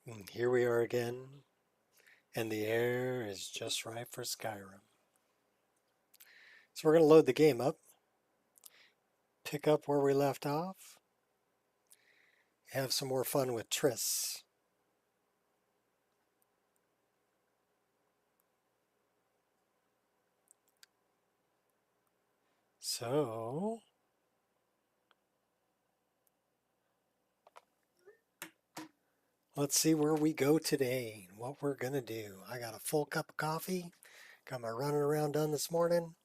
And here we are again, and the air is just right for Skyrim. So we're going to load the game up, pick up where we left off, have some more fun with Triss. So, let's see where we go today and what we're going to do. I got a full cup of coffee, got my running around done this morning.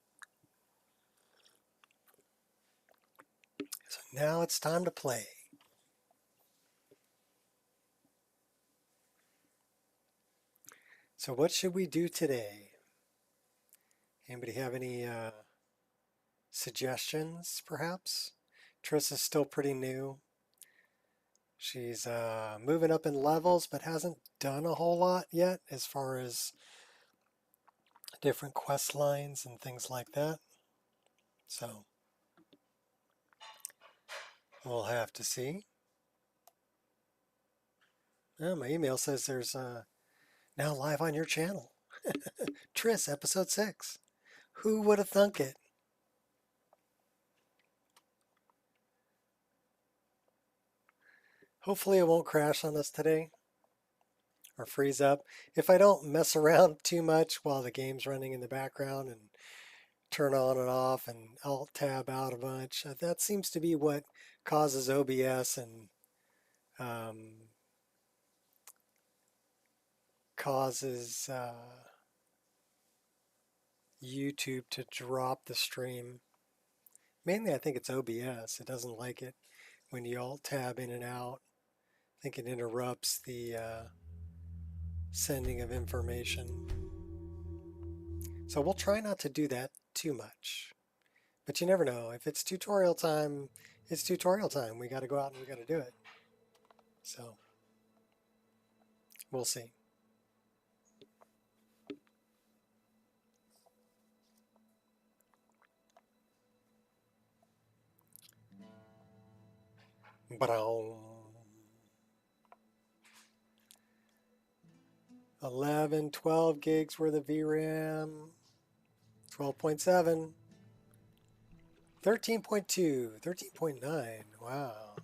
So now it's time to play. So what should we do today? Anybody have any suggestions, perhaps? Triss is still pretty new. She's moving up in levels, but hasn't done a whole lot yet as far as different quest lines and things like that. So we'll have to see. Oh, my email says there's now live on your channel. Triss, episode 6. Who would have thunk it? Hopefully it won't crash on us today or freeze up. If I don't mess around too much while the game's running in the background and turn on and off and alt tab out a bunch, that seems to be what causes OBS and causes YouTube to drop the stream. Mainly I think it's OBS. It doesn't like it when you alt tab in and out. I think it interrupts the sending of information. So we'll try not to do that too much. But you never know. If it's tutorial time, it's tutorial time. We got to go out and we got to do it. So we'll see. Brown. 11, 12 gigs worth of VRAM. 12.7. 13.2. 13.9. Wow.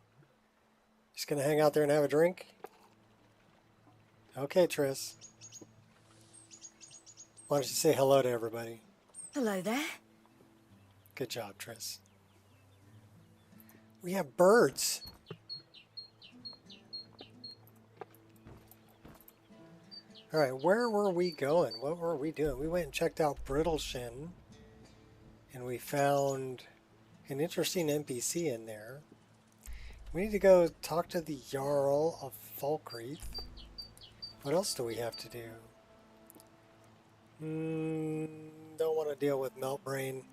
Just going to hang out there and have a drink? Okay, Triss. Why don't you say hello to everybody? Hello there. Good job, Triss. We have birds. All right, where were we going? What were we doing? We went and checked out Brittleshin, and we found an interesting NPC in there. We need to go talk to the Jarl of Falkreath. What else do we have to do? Don't want to deal with Meltbrain.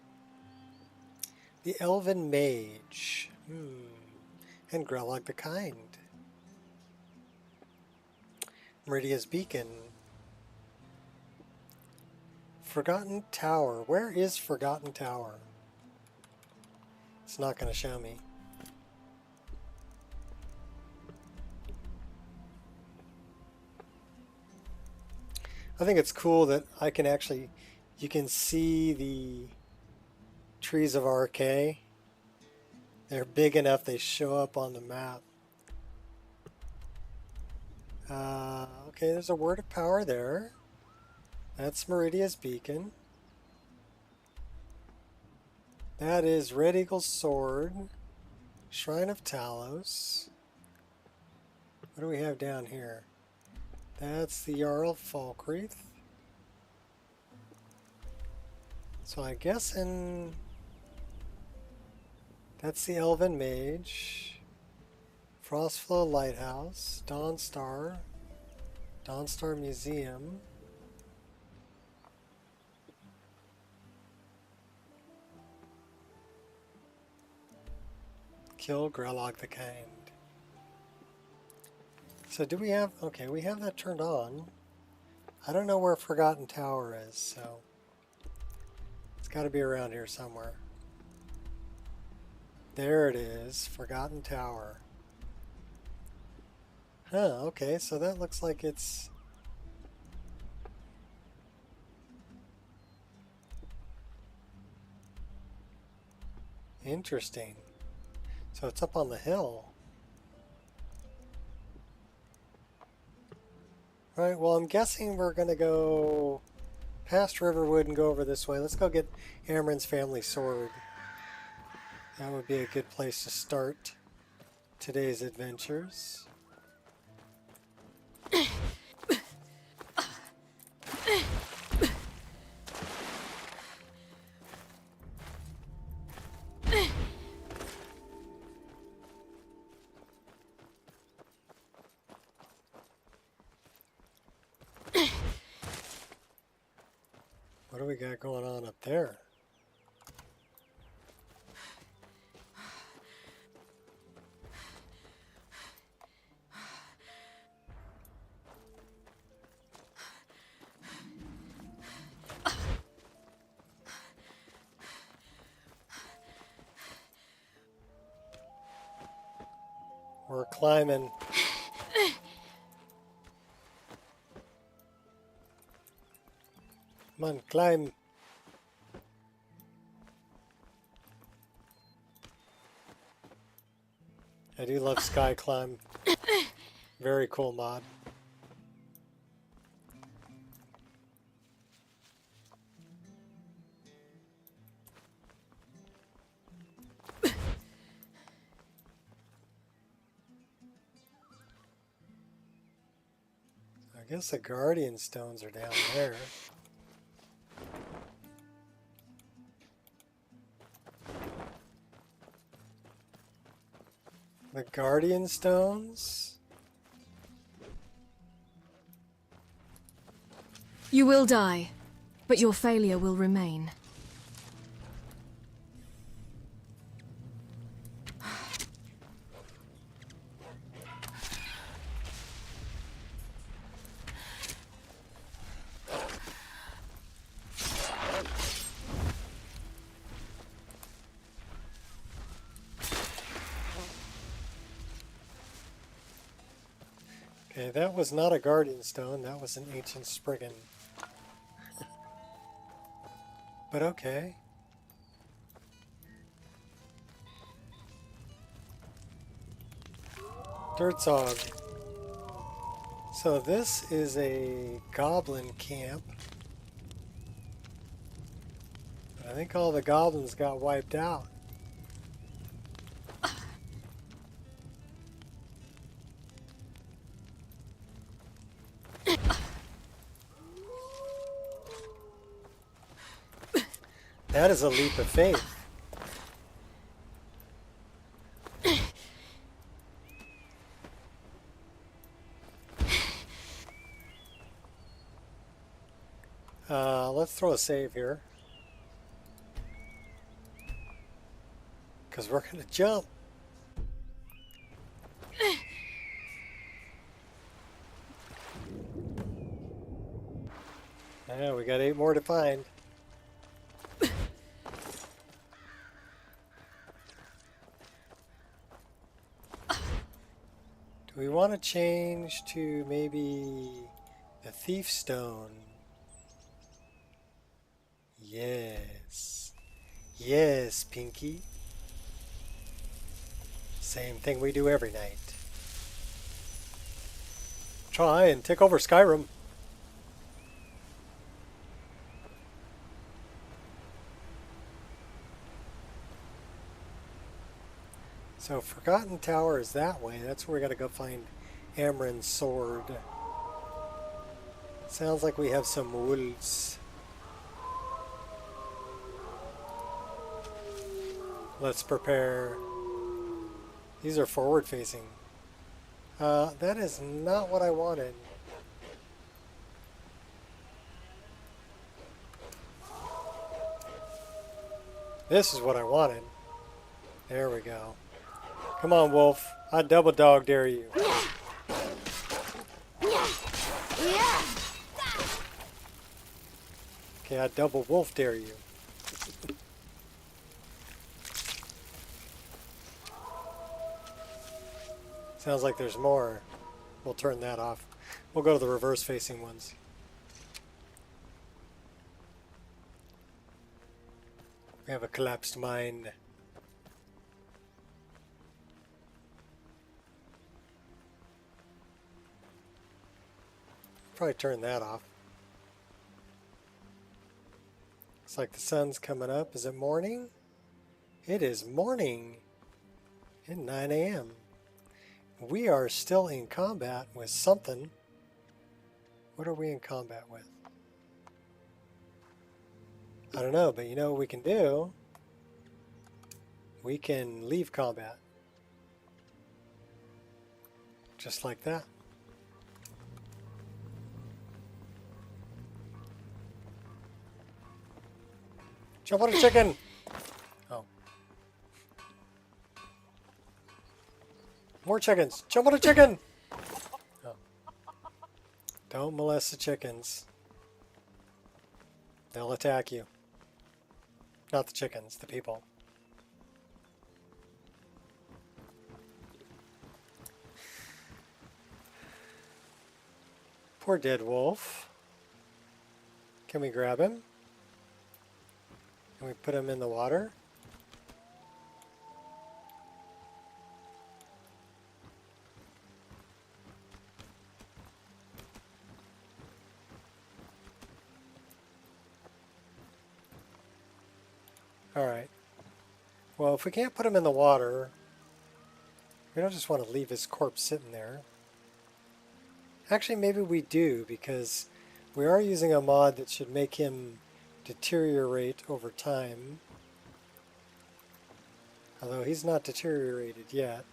The Elven Mage. And Grelog the Kind. Meridia's Beacon. Forgotten Tower. Where is Forgotten Tower? It's not going to show me. I think it's cool that I can actually, you can see the trees of RK. They're big enough they show up on the map. Okay, there's a word of power there. That's Meridia's Beacon. That is Red Eagle's Sword. Shrine of Talos. What do we have down here? That's the Jarl of Falkreath. So I guess that's the Elven Mage. Frostflow Lighthouse. Dawnstar Museum. Kill Grelog the Kind. So do we have, okay, we have that turned on. I don't know where Forgotten Tower is, so it's got to be around here somewhere. There it is, Forgotten Tower. Huh, okay, so that looks like it's... Interesting. So it's up on the hill. Alright, well I'm guessing we're going to go past Riverwood and go over this way. Let's go get Amren's family sword. That would be a good place to start today's adventures. What do we got going on up there? We're climbing. Come on, climb. I do love Sky Climb. Very cool mod. I guess the Guardian Stones are down there. The Guardian Stones? You will die, but your failure will remain. Okay, that was not a Guardian Stone, that was an Ancient Spriggan. But okay. Dirtsog. So this is a goblin camp. But I think all the goblins got wiped out. That is a leap of faith. Let's throw a save here. Because we're going to jump. Yeah, we got 8 more to find. Do we want to change to maybe the Thief Stone? Yes. Yes, Pinky. Same thing we do every night. Try and take over Skyrim. So Forgotten Tower is that way. That's where we gotta go find Amren's sword. Sounds like we have some wolves. Let's prepare. These are forward facing. That is not what I wanted. This is what I wanted. There we go. Come on, Wolf. I double dog dare you. Okay, I double wolf dare you. Sounds like there's more. We'll turn that off. We'll go to the reverse facing ones. We have a collapsed mine. Probably turn that off. Looks like the sun's coming up. Is it morning? It is morning at 9 a.m. We are still in combat with something. What are we in combat with? I don't know, but you know what we can do? We can leave combat. Just like that. Jump on a chicken! Oh. More chickens! Jump on a chicken! Oh. Don't molest the chickens. They'll attack you. Not the chickens, the people. Poor dead wolf. Can we grab him? Can we put him in the water? Alright. Well, if we can't put him in the water, we don't just want to leave his corpse sitting there. Actually, maybe we do, because we are using a mod that should make him deteriorate over time. Although he's not deteriorated yet.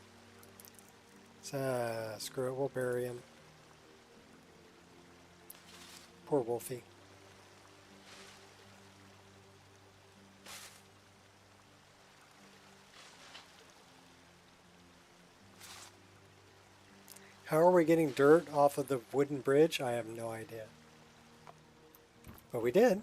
So, screw it, we'll bury him. Poor Wolfie. How are we getting dirt off of the wooden bridge? I have no idea. But we did.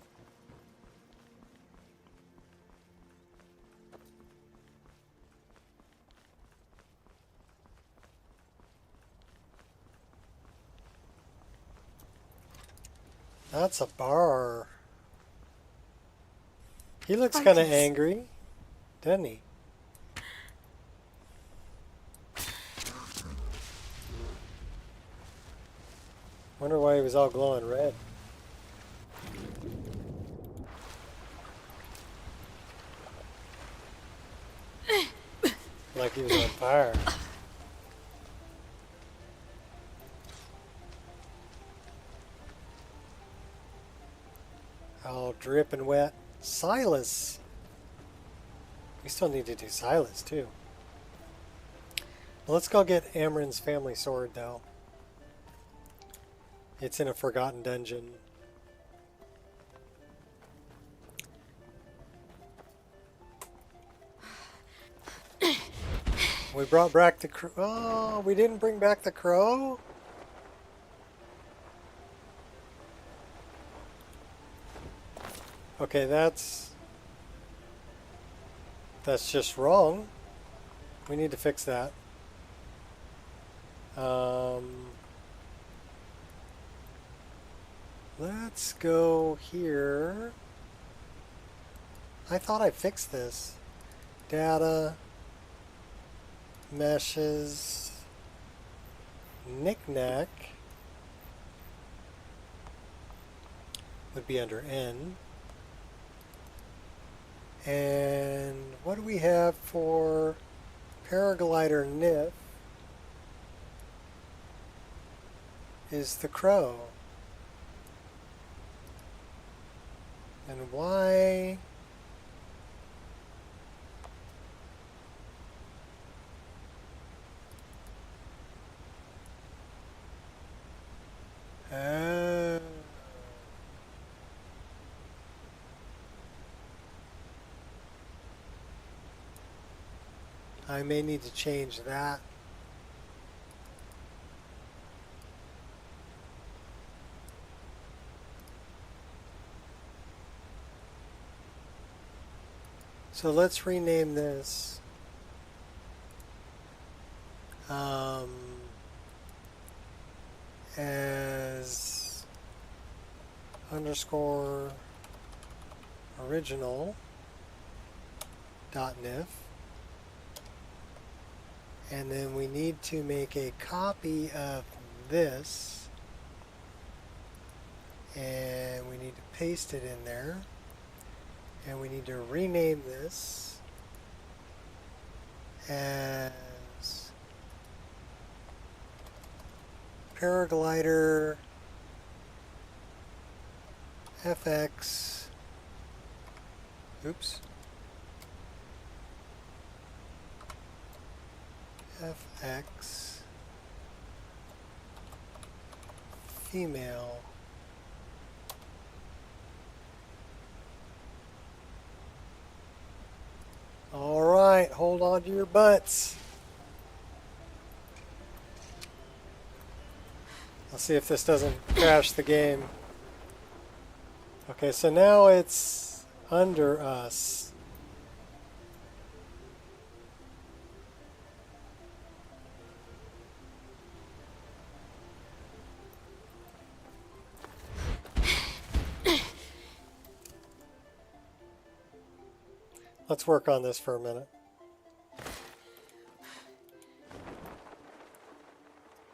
That's a bar. He looks kind of angry, doesn't he? Wonder why he was all glowing red. Like he was on fire. All dripping wet. Silas! We still need to do Silas too. Well, let's go get Amren's family sword though. It's in a forgotten dungeon. We brought back the crow. Oh, we didn't bring back the crow? Okay, that's just wrong. We need to fix that. Let's go here. I thought I fixed this. Data, meshes, knickknack would be under N. And what do we have for paraglider NIF is the crow. And why? I may need to change that. So let's rename this. as underscore original .nif, and then we need to make a copy of this, and we need to paste it in there, and we need to rename this as paraglider FX, oops, FX female all right, hold on to your butts. Let's see if this doesn't crash the game. Okay, so now it's under us. Let's work on this for a minute.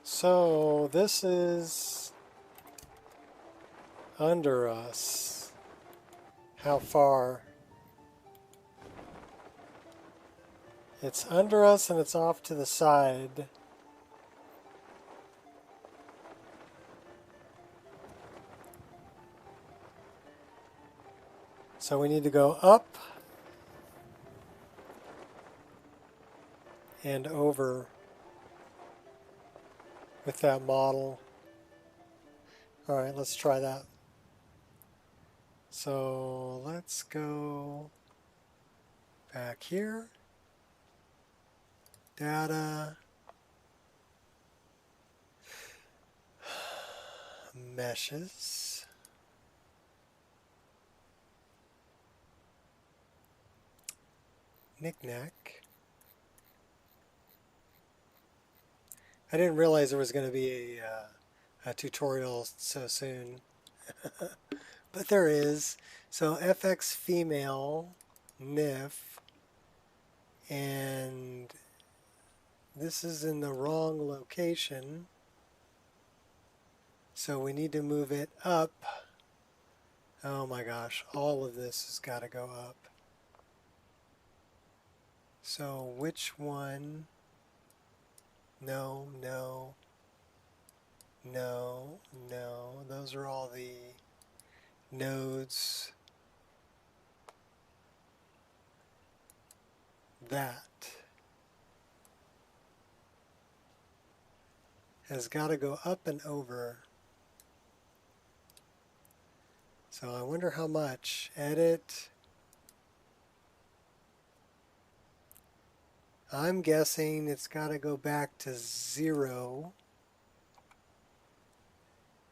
So this is under us. How far? It's under us and it's off to the side. So we need to go up and over with that model. All right, let's try that. So let's go back here. Data. Meshes. Knick-knack. I didn't realize there was going to be a tutorial so soon, but there is. So FX female NIF, and this is in the wrong location, so we need to move it up. Oh my gosh, all of this has got to go up. So which one? No, no, no, no. Those are all the nodes. That has got to go up and over. So I wonder how much. Edit. I'm guessing it's got to go back to 0.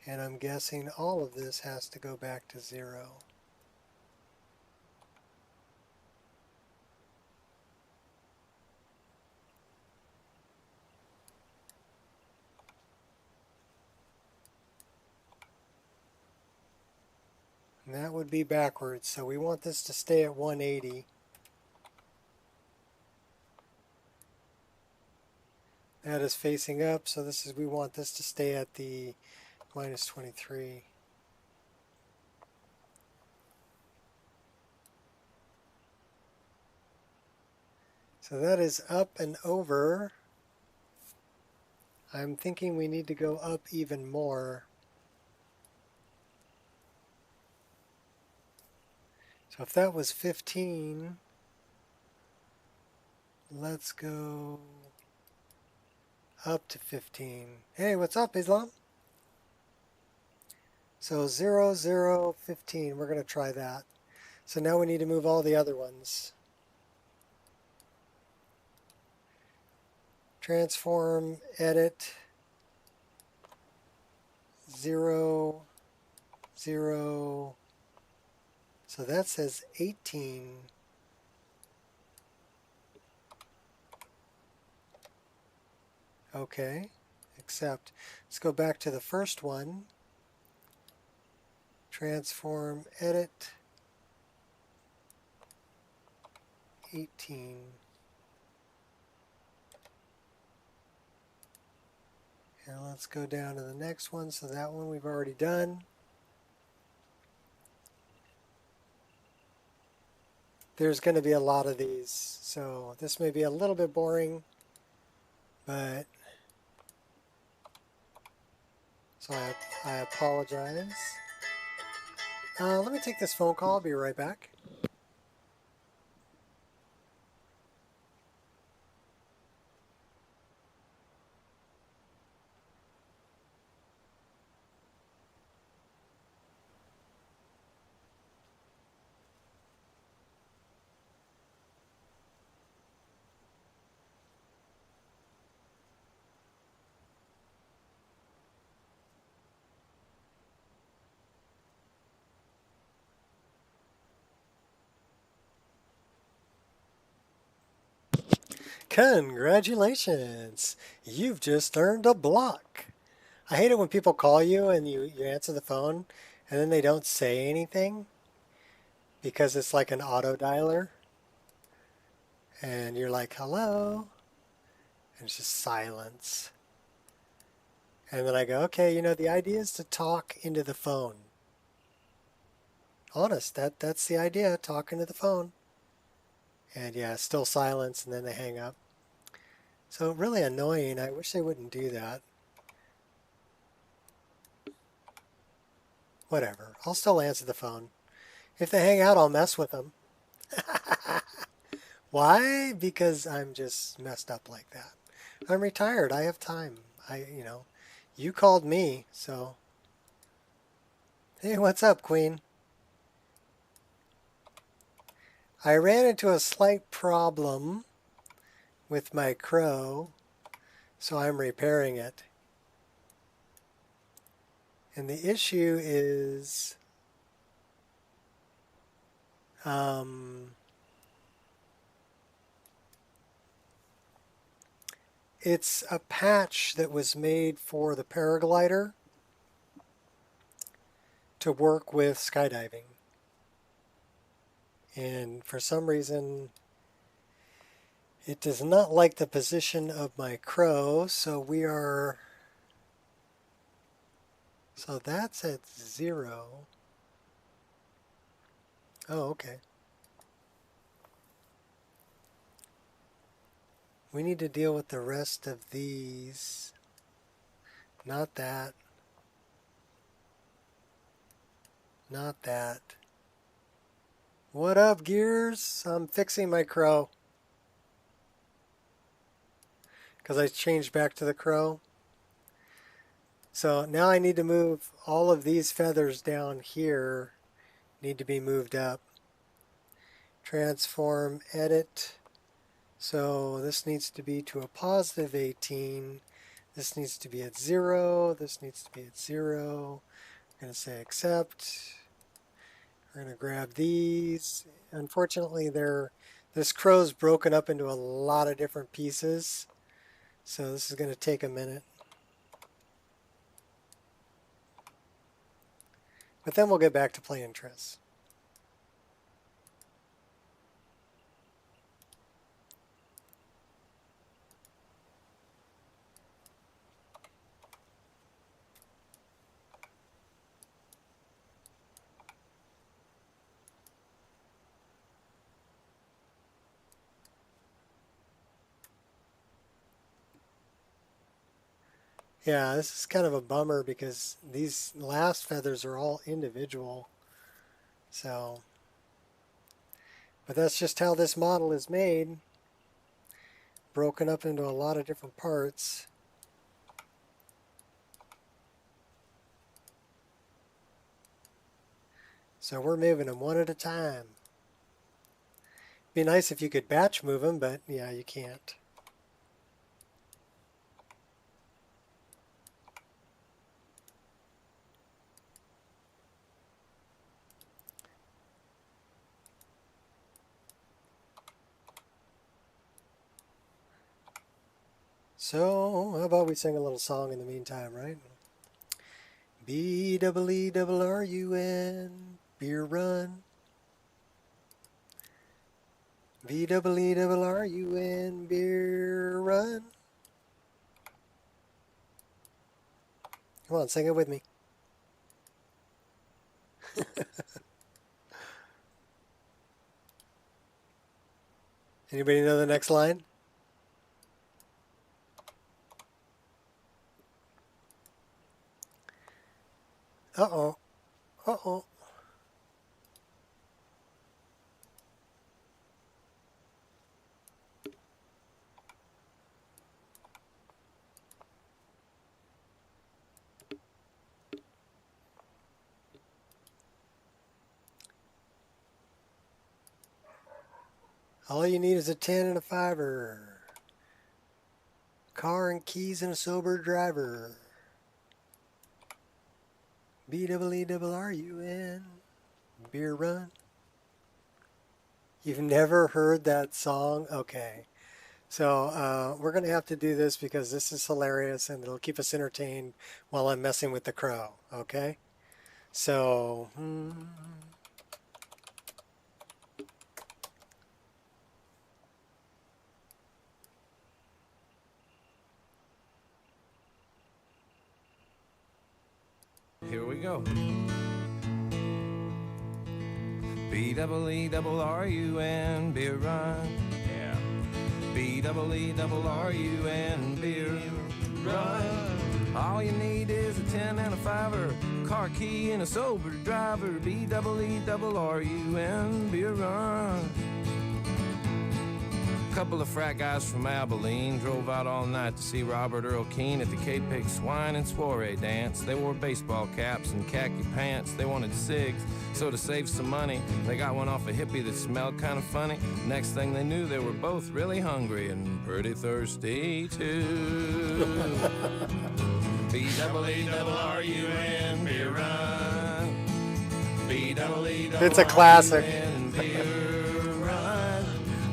And I'm guessing all of this has to go back to 0. And that would be backwards. So we want this to stay at 180. That is facing up, so this is, we want this to stay at the minus 23. So that is up and over. I'm thinking we need to go up even more. So if that was 15, let's go up to 15. Hey, what's up, Islam? So 0, 0, 15. We're going to try that. So now we need to move all the other ones. Transform, edit, 0, 0. So that says 18. Okay, accept. Let's go back to the first one. Transform, edit, 18. And let's go down to the next one. So that one we've already done. There's going to be a lot of these, so this may be a little bit boring, but so I apologize. Let me take this phone call. I'll be right back. Congratulations! You've just earned a block. I hate it when people call you and you answer the phone and then they don't say anything because it's like an auto dialer. And you're like, hello? And it's just silence. And then I go, okay, the idea is to talk into the phone. Honest, that's the idea, talking to the phone. And yeah, still silence, and then they hang up. So really annoying. I wish they wouldn't do that. Whatever. I'll still answer the phone. If they hang out, I'll mess with them. Why? Because I'm just messed up like that. I'm retired. I have time. You called me, so. Hey, what's up, Queen? I ran into a slight problem with my crow, so I'm repairing it. And the issue is it's a patch that was made for the paraglider to work with skydiving. And for some reason, it does not like the position of my crow, so so that's at 0. Oh, okay. We need to deal with the rest of these. Not that. Not that. What up, Gears? I'm fixing my crow. Because I changed back to the crow. So now I need to move all of these feathers down here. Need to be moved up. Transform, edit. So this needs to be to a positive 18. This needs to be at 0. This needs to be at 0. We're going to say accept. We're going to grab these. Unfortunately, this crow's broken up into a lot of different pieces. So this is going to take a minute. But then we'll get back to playing Triss. Yeah, this is kind of a bummer because these last feathers are all individual. So, but that's just how this model is made. Broken up into a lot of different parts. So we're moving them one at a time. Be nice if you could batch move them, but yeah, you can't. So, how about we sing a little song in the meantime, right? B-double-E-double-R-U-N, beer run. B-double-E-double-R-U-N, beer run. Come on, sing it with me. Anybody know the next line? Uh-oh. Uh-oh. All you need is a 10 and a 5-er. Car and keys and a sober driver. B-double-E-double-R-U-N, beer run. You've never heard that song? Okay. So we're going to have to do this because this is hilarious and it'll keep us entertained while I'm messing with the crow. Okay? So... Here we go. B-double-E-double-R-U-N, beer run. Yeah. B-double-E-double-R-U-N, beer run. All you need is a 10 and a 5-er, car key and a sober driver. B-double-E-double-R-U-N, beer run. Couple of frat guys from Abilene drove out all night to see Robert Earl Keen at the K-Pig Swine and Soiree dance. They wore baseball caps and khaki pants. They wanted cigs, so to save some money, they got one off a hippie that smelled kind of funny. Next thing they knew, they were both really hungry and pretty thirsty too. B-double-E-double-R-U-N, beer run. B-double-E-double-R-U-N, It's a classic. beer run.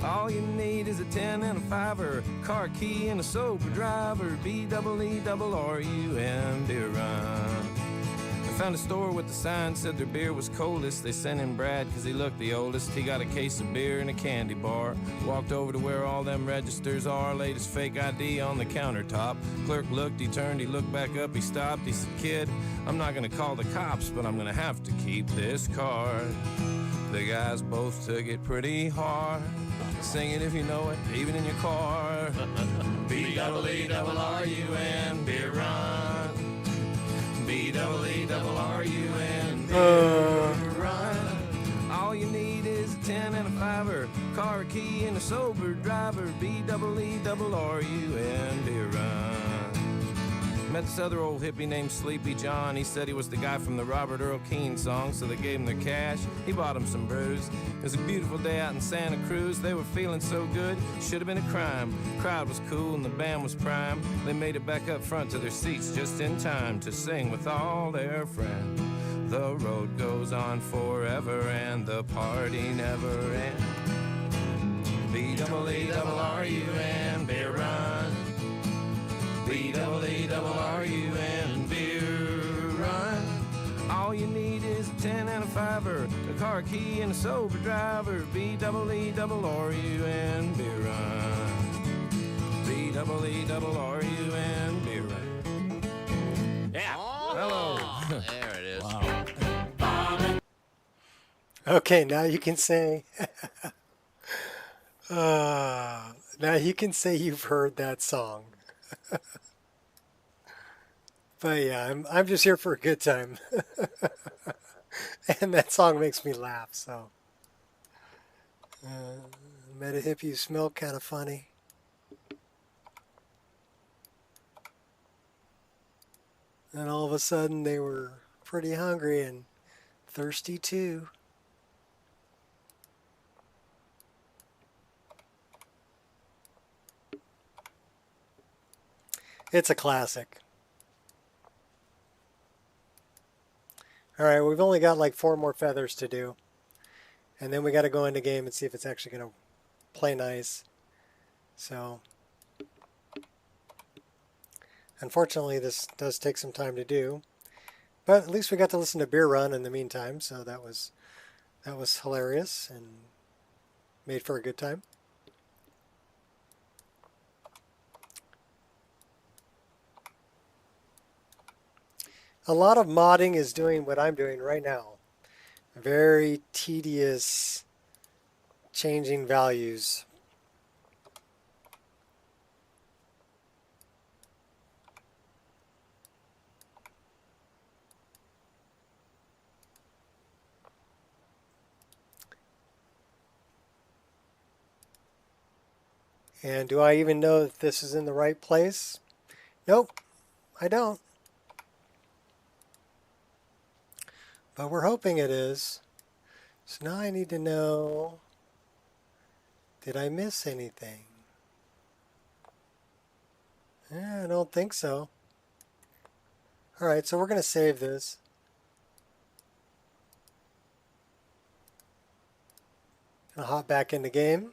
All you need is a 10 and a 5-er, car key and a sober driver. B-double-E-double-R-U-N, beer run. I found a store with the sign said their beer was coldest. They sent in Brad because he looked the oldest. He got a case of beer and a candy bar. Walked over to where all them registers are, laid his fake ID on the countertop. Clerk looked, he turned, he looked back up, he stopped. He said, "Kid, I'm not gonna call the cops, but I'm gonna have to keep this card." The guys both took it pretty hard. Sing it if you know it, even in your car. B-double-E-double-R-U-N, beer run. B-double-E-double-R-U-N, beer run. All you need is a 10 and a 5-er, car key and a sober driver. B-double-E-double-R-U-N, beer run. Met this other old hippie named Sleepy John. He said he was the guy from the Robert Earl Keen song, so they gave him their cash. He bought him some brews. It was a beautiful day out in Santa Cruz. They were feeling so good, should have been a crime. The crowd was cool and the band was prime. They made it back up front to their seats just in time to sing with all their friends. The road goes on forever and the party never ends. B-double-E-double-R-U-N, beer run. B-double-E-double-R-U-N, beer run. All you need is a 10 and a 5-er, a car key and a sober driver. B-double-E-double-R-U-N, beer run. B-double-E-double-R-U-N, beer run. Yeah. Oh, Hello. there it is. Wow. Okay, now you can say... now you can say you've heard that song. But yeah, I'm just here for a good time. And that song makes me laugh, so. Met a hippie who smelled kind of funny. And all of a sudden they were pretty hungry and thirsty too. It's a classic. Alright, we've only got like 4 more feathers to do. And then we got to go into game and see if it's actually going to play nice. So, Unfortunately, this does take some time to do, but at least we got to listen to Beer Run in the meantime, so that was hilarious and made for a good time. A lot of modding is doing what I'm doing right now. Very tedious changing values. And do I even know that this is in the right place? Nope, I don't. But we're hoping it is. So now I need to know, did I miss anything? I don't think so. Alright, so we're going to save this. I'll hop back in the game.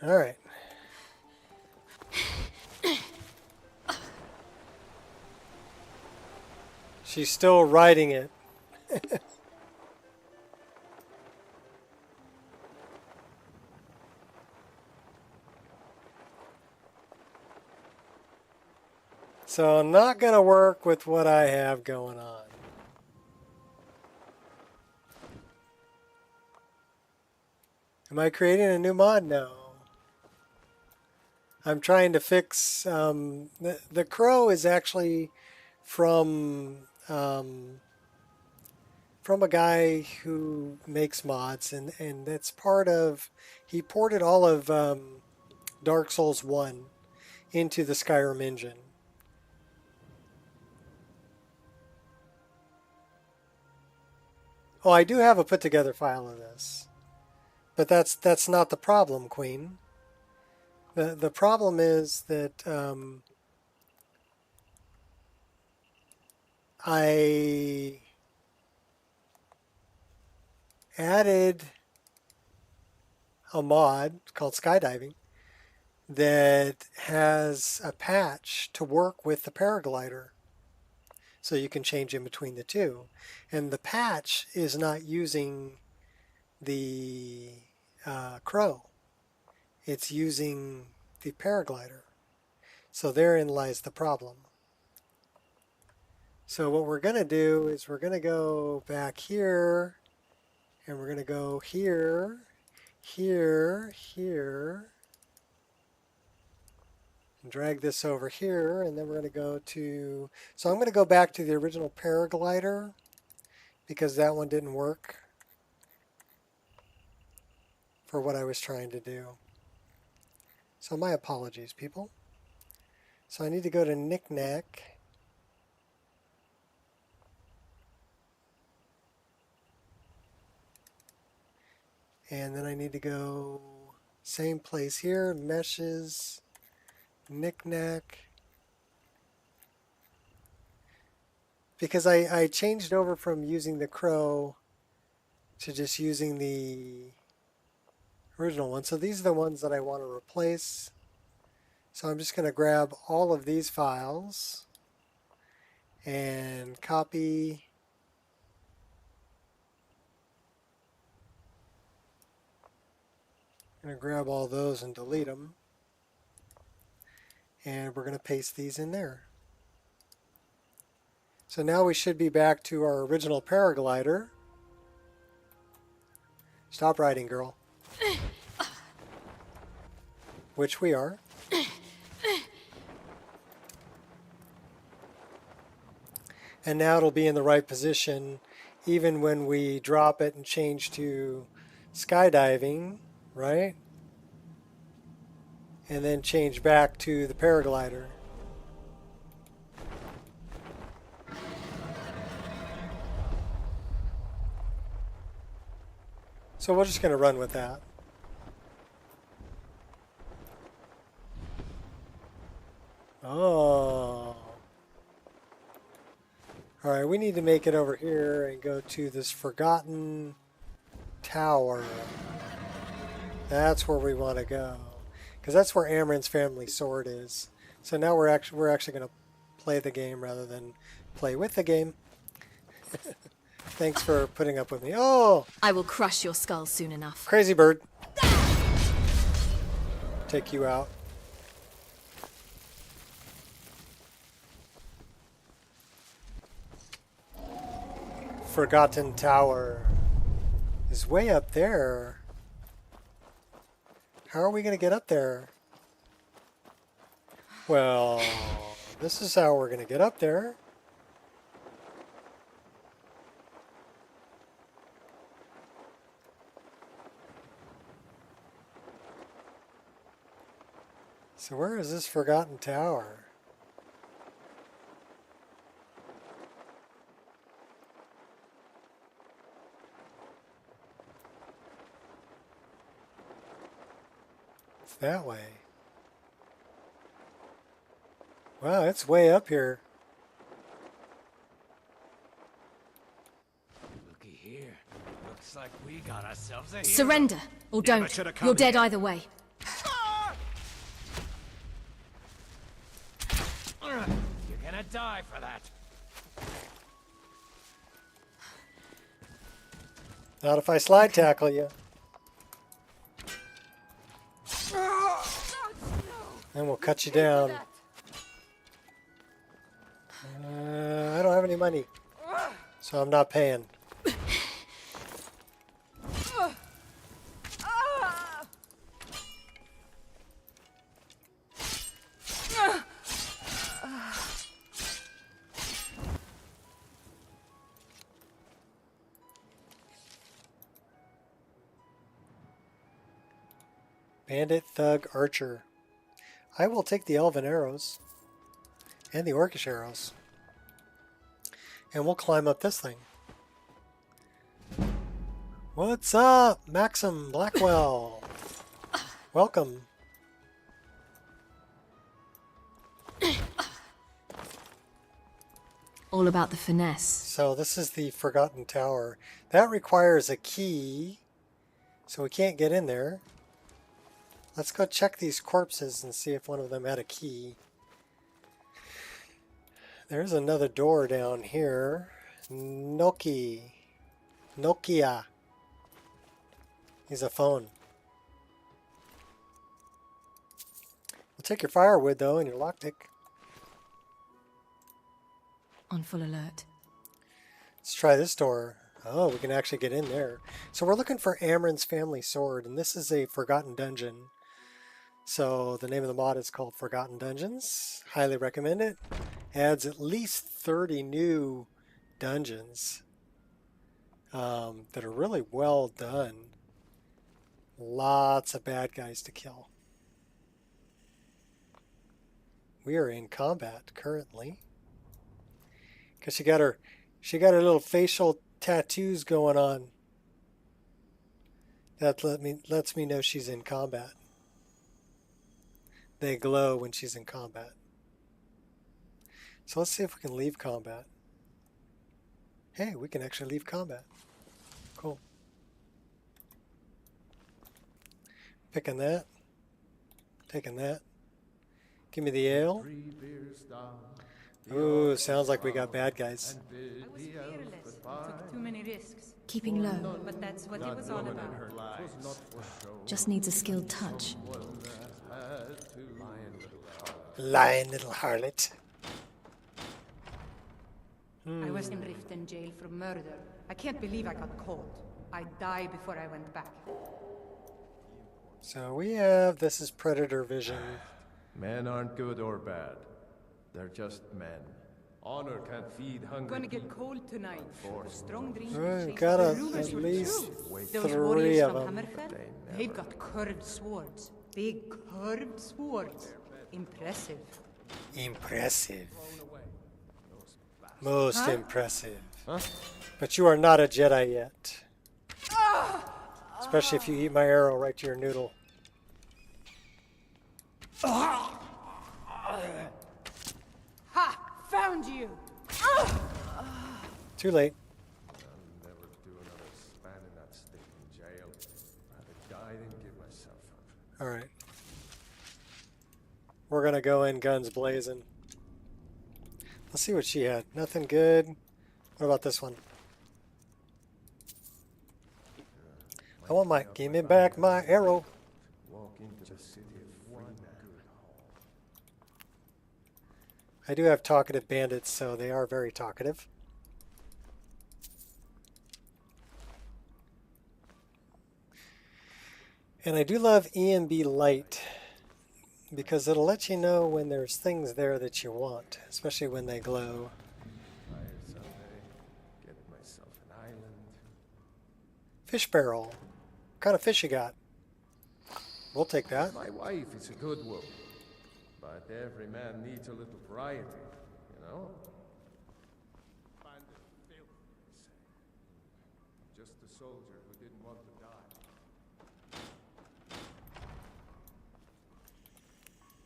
Alright. She's still riding it. So not going to work with what I have going on. Am I creating a new mod? No. I'm trying to fix... the crow is actually from a guy who makes mods, and that's part of... He ported all of Dark Souls 1 into the Skyrim engine. Oh, I do have a put-together file of this. But that's not the problem, Queen. The problem is that I added a mod called skydiving that has a patch to work with the paraglider. So you can change in between the two. And the patch is not using the crow. It's using the paraglider. So therein lies the problem. So what we're going to do is we're going to go back here, and we're going to go here, here, here, and drag this over here, and then we're going to go to... So I'm going to go back to the original paraglider because that one didn't work for what I was trying to do. So my apologies, people. So I need to go to Knick-Knack. And then I need to go same place here, meshes, Knick-Knack. Because I changed over from using the crow to just using the original one. So these are the ones that I want to replace. So I'm just going to grab all of these files and copy. I'm going to grab all those and delete them. And we're going to paste these in there. So now we should be back to our original paraglider. Stop riding, girl. Which we are. And now it'll be in the right position even when we drop it and change to skydiving, right? And then change back to the paraglider. So we're just going to run with that. Oh. Alright, we need to make it over here and go to this forgotten tower. That's where we want to go. because that's where Amren's family sword is. So now we're actually going to play the game rather than play with the game. Thanks for putting up with me. Oh! I will crush your skull soon enough. Crazy bird. Take you out. Forgotten Tower is way up there. How are we going to get up there? Well, this is how we're going to get up there. So where is this Forgotten Tower? It's that way. Wow, it's way up here. Looky here. Looks like we got ourselves a hero. Surrender, or Never don't. shoulda come You're dead here. either way. You're gonna die for that. Not if I slide tackle you. And we'll cut you down. I don't have any money, so I'm not paying. Bandit, thug, archer. I will take the elven arrows and the orcish arrows. And we'll climb up this thing. What's up, Maxim Blackwell? Welcome. All about the finesse. So this is the Forgotten Tower. That requires a key, so we can't get in there. Let's go check these corpses and see if one of them had a key. There's another door down here. Nokia. He's a phone. We'll take your firewood though and your lockpick. On full alert. Let's try this door. Oh, we can actually get in there. So we're looking for Amren's family sword, and this is a Forgotten Dungeon. So the name of the mod is called Forgotten Dungeons. Highly recommend it. Adds at least 30 new dungeons that are really well done. Lots of bad guys to kill. We are in combat currently. Because she got her little facial tattoos going on. That lets me know she's in combat. They glow when she's in combat. So let's see if we can leave combat. Hey, we can actually leave combat. Cool. Picking that. Taking that. Give me the ale. Ooh, sounds like we got bad guys. I was fearless. Took too many risks. Keeping low. But that's what it was all about. Just needs a skilled touch. Lying little harlot. I was in Riften jail for murder. I can't believe I got caught. I'd die before I went back. So we have, this is Predator Vision. Men aren't good or bad. They're just men. Honor can't feed hungry Gonna get people. cold tonight. Strong drink. We've got at least Those 3 warriors of from them. Hammerfell, they've got curved swords. Big curved swords. Impressive. Impressive. Most impressive. But you are not a Jedi yet. Especially if you eat my arrow right to your noodle. Ha! Found you! Too late. I'll never do another span in that stinking jail. Rather die than give myself up. Alright. we're gonna go in guns blazing. Let's see what she had. Nothing good. What about this one? I want my, give me back my arrow. Walk into the city of one good home. I do have talkative bandits, so they are very talkative. And I do love ENB Light because it'll let you know when there's things there that you want, especially when they glow. Fire someday. Get myself an island. Fish barrel. What kind of fish you got? We'll take that. My wife is a good woman, but every man needs a little variety, you know? Find the filth, they say. Just a soldier who didn't want to die.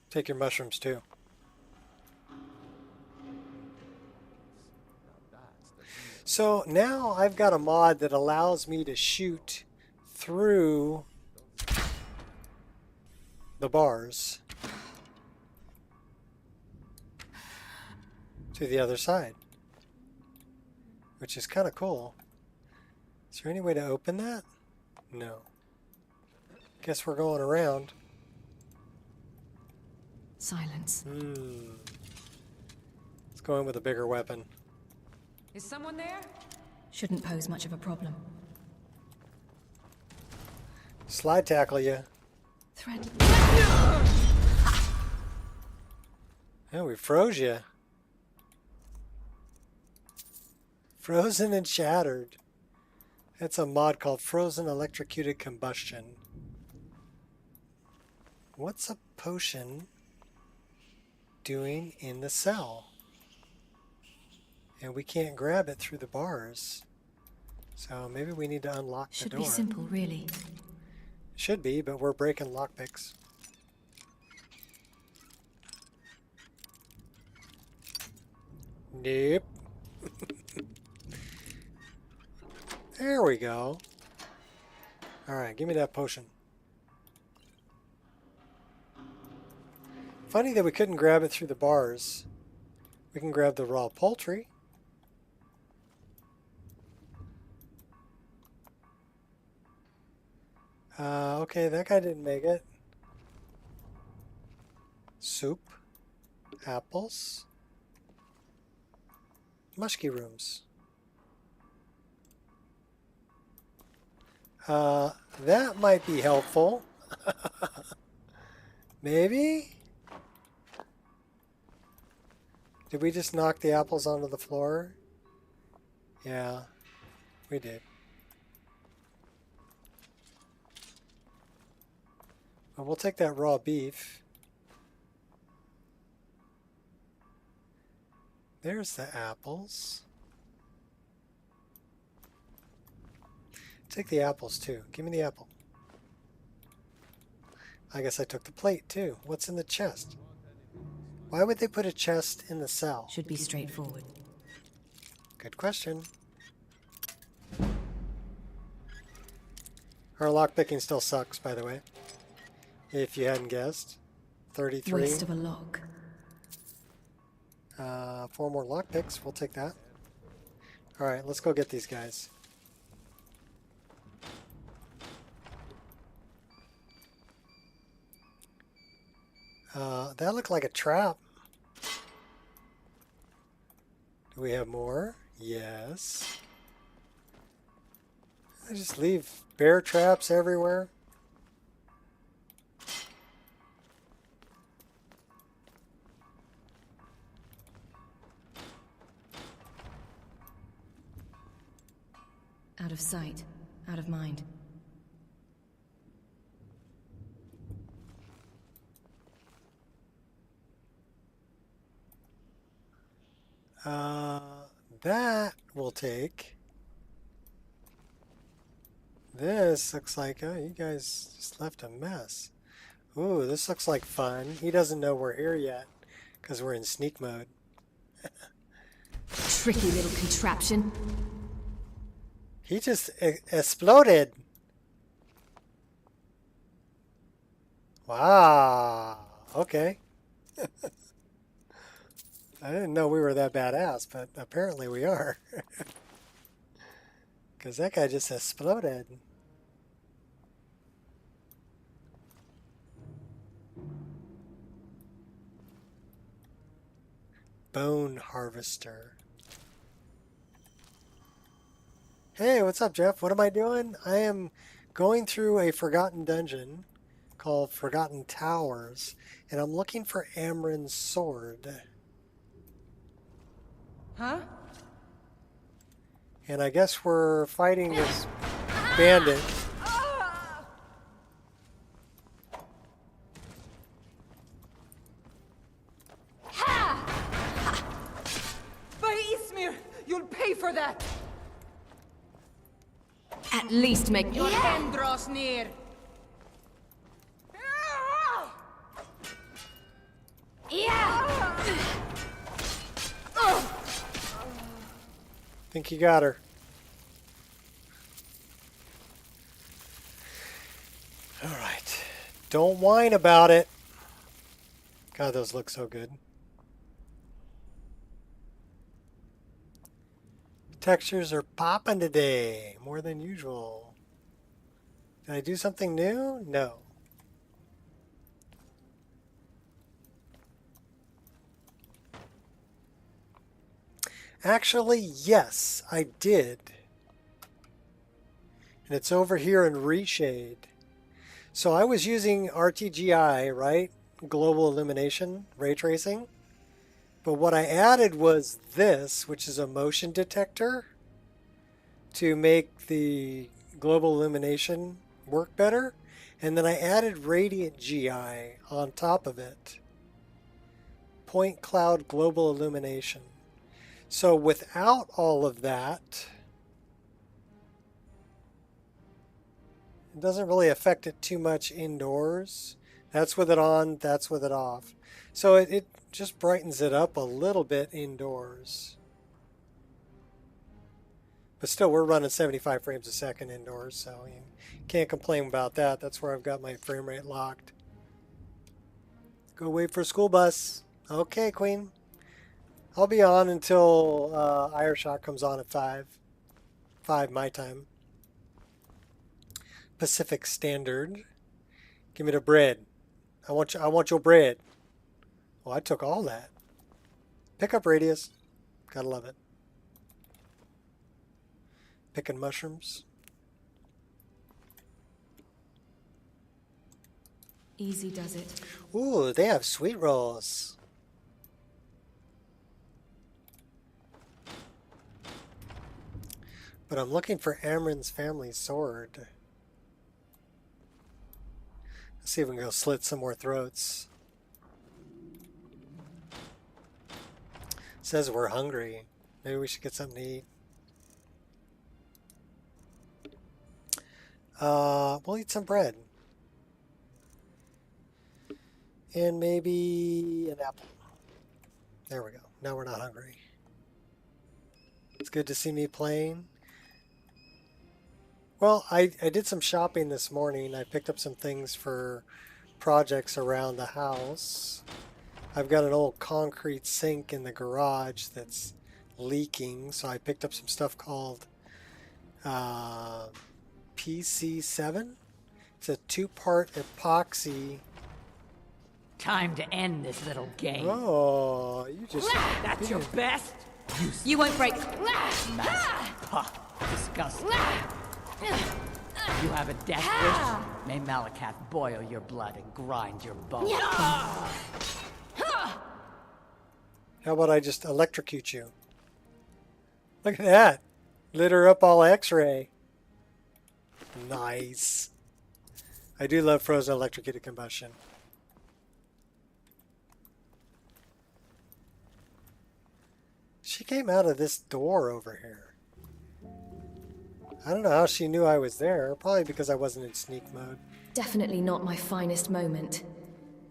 Take your mushrooms too. So now I've got a mod that allows me to shoot through the bars to the other side, which is kind of cool. Is there any way to open that? No. Guess we're going around. Silence. Let's go in with a bigger weapon. Is someone there? Shouldn't pose much of a problem. Slide tackle you. Thread. Yeah, we froze you. Frozen and shattered. It's a mod called Frozen Electrocuted Combustion. What's a potion doing in the cell? And we can't grab it through the bars. So maybe we need to unlock the door. Should be simple, really. Should be, but we're breaking lockpicks. Nope. There we go. Alright, give me that potion. Funny that we couldn't grab it through the bars. We can grab the raw poultry. Okay, that guy didn't make it. Soup. Apples. Musky rooms. That might be helpful. Maybe? Did we just knock the apples onto the floor? Yeah, we did. Well, we'll take that raw beef. There's the apples. Take the apples too. Give me the apple. I guess I took the plate too. What's in the chest? Why would they put a chest in the cell? Should be straightforward. Good question. Our lockpicking still sucks, by the way. If you hadn't guessed. 33. Waste of a lock. 4 more lockpicks. We'll take that. Alright, let's go get these guys. That looked like a trap. Do we have more? Yes. I just leave bear traps everywhere. Out of sight, out of mind. That we'll take. This looks like, oh, you guys just left a mess. Ooh, this looks like fun. He doesn't know we're here yet because we're in sneak mode. Tricky little contraption. He just exploded. Wow. Okay. I didn't know we were that badass, but apparently we are. Because that guy just exploded. Bone harvester. Hey, what's up, Jeff? What am I doing? I am going through a forgotten dungeon called Forgotten Towers, and I'm looking for Amren's sword. Huh? And I guess we're fighting this bandit. By Ismir, you'll pay for that. At least make Your end draws near. Think you got her. All right. Don't whine about it. God, those look so good. Textures are popping today, more than usual. Did I do something new? No. Actually, yes, I did. And it's over here in Reshade. So I was using RTGI, right? Global illumination, ray tracing. But what I added was this, which is a motion detector, to make the global illumination work better. And then I added radiant GI on top of it. Point cloud global illumination. So without all of that, it doesn't really affect it too much indoors. That's with it on, that's with it off. So it just brightens it up a little bit indoors. But still, we're running 75 frames a second indoors, so you can't complain about that. That's where I've got my frame rate locked. Go wait for a school bus. Okay, Queen. I'll be on until Ireshot comes on at 5. 5 my time. Pacific Standard. Give me the bread. I want your bread. Oh, I took all that. Pickup radius. Gotta love it. Picking mushrooms. Easy does it. Ooh, they have sweet rolls. But I'm looking for Amren's family sword. Let's see if we can go slit some more throats. Says we're hungry. Maybe we should get something to eat. We'll eat some bread. And maybe an apple. There we go. Now we're not hungry. It's good to see me playing. Well, I did some shopping this morning. I picked up some things for projects around the house. I've got an old concrete sink in the garage that's leaking, so I picked up some stuff called PC7. It's a 2-part epoxy. Time to end this little game. Oh, you just... That's your best? You won't break. Disgusting. You have a death wish? May Malakath boil your blood and grind your bones. How about I just electrocute you? Look at that. Lit her up all X-ray. Nice. I do love frozen electrocuted combustion. She came out of this door over here. I don't know how she knew I was there. Probably because I wasn't in sneak mode. Definitely not my finest moment.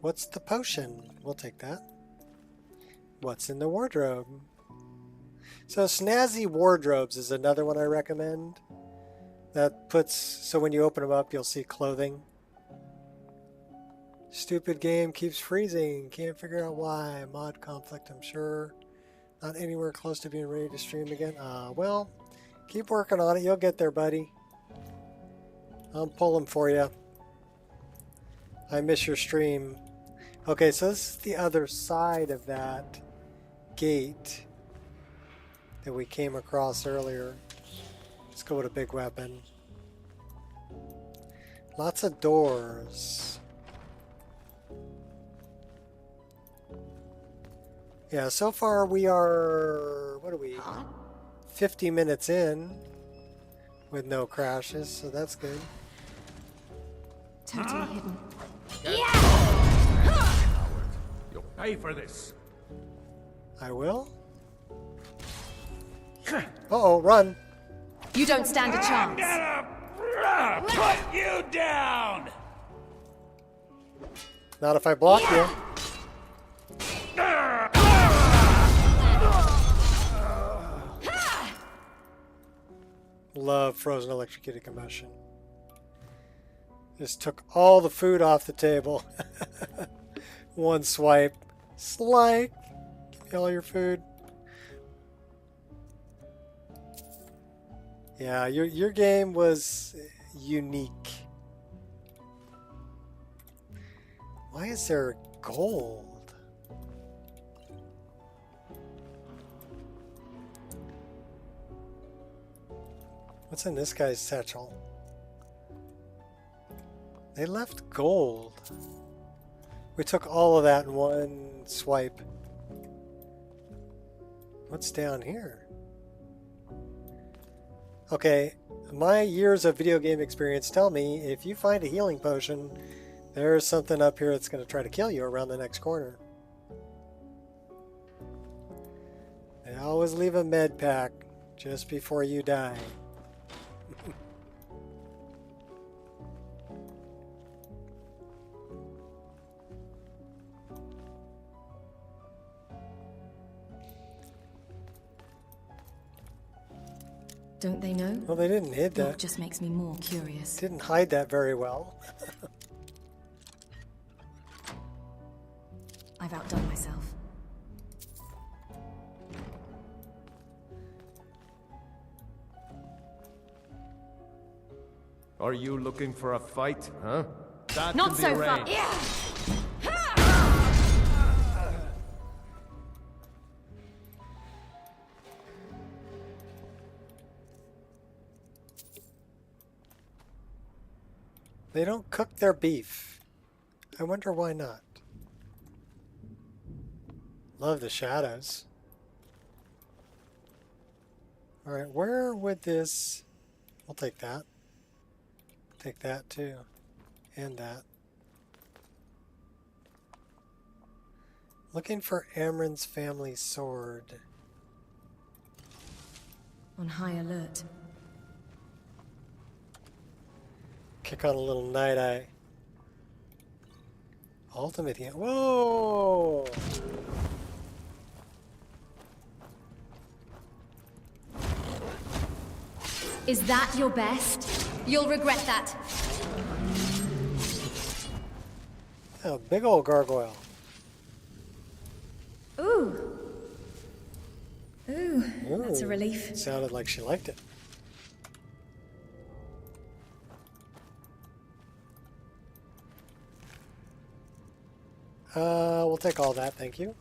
What's the potion? We'll take that. What's in the wardrobe? So snazzy wardrobes is another one I recommend. That puts, so when you open them up, you'll see clothing. Stupid game keeps freezing. Can't figure out why. Mod conflict, I'm sure. Not anywhere close to being ready to stream again. Well, keep working on it. You'll get there, buddy. I'm pulling for you. I miss your stream. Okay, so this is the other side of that gate that we came across earlier. Let's go with a big weapon. Lots of doors. Yeah, so far we are, what are we, 50 minutes in with no crashes, so that's good. Totally hidden. You'll pay for this. I will. Uh-oh, run. You don't stand a chance. Put you down! Not if I block you. Love frozen electrocuted combustion. Just took all the food off the table. One swipe. Slike. Give me all your food. Yeah, your game was unique. Why is there gold? What's in this guy's satchel? They left gold. We took all of that in one swipe. What's down here? Okay, my years of video game experience tell me if you find a healing potion, there's something up here that's going to try to kill you around the next corner. They always leave a med pack just before you die. Don't they know? Well, they didn't hide That that. just makes me more curious. Didn't hide that very well. I've outdone myself. Are you looking for a fight, huh? That Not can be so far. arranged. Yeah. They don't cook their beef. I wonder why not. Love the shadows. Alright, where would this... We'll take that. Take that too. And that. Looking for Amren's family sword. On high alert. Kick on a little night eye. Ultimate heal. Whoa! Is that your best? You'll regret that. Oh, big old gargoyle. Ooh. Ooh, that's a Ooh, relief. sounded like she liked it. We'll take all that, thank you.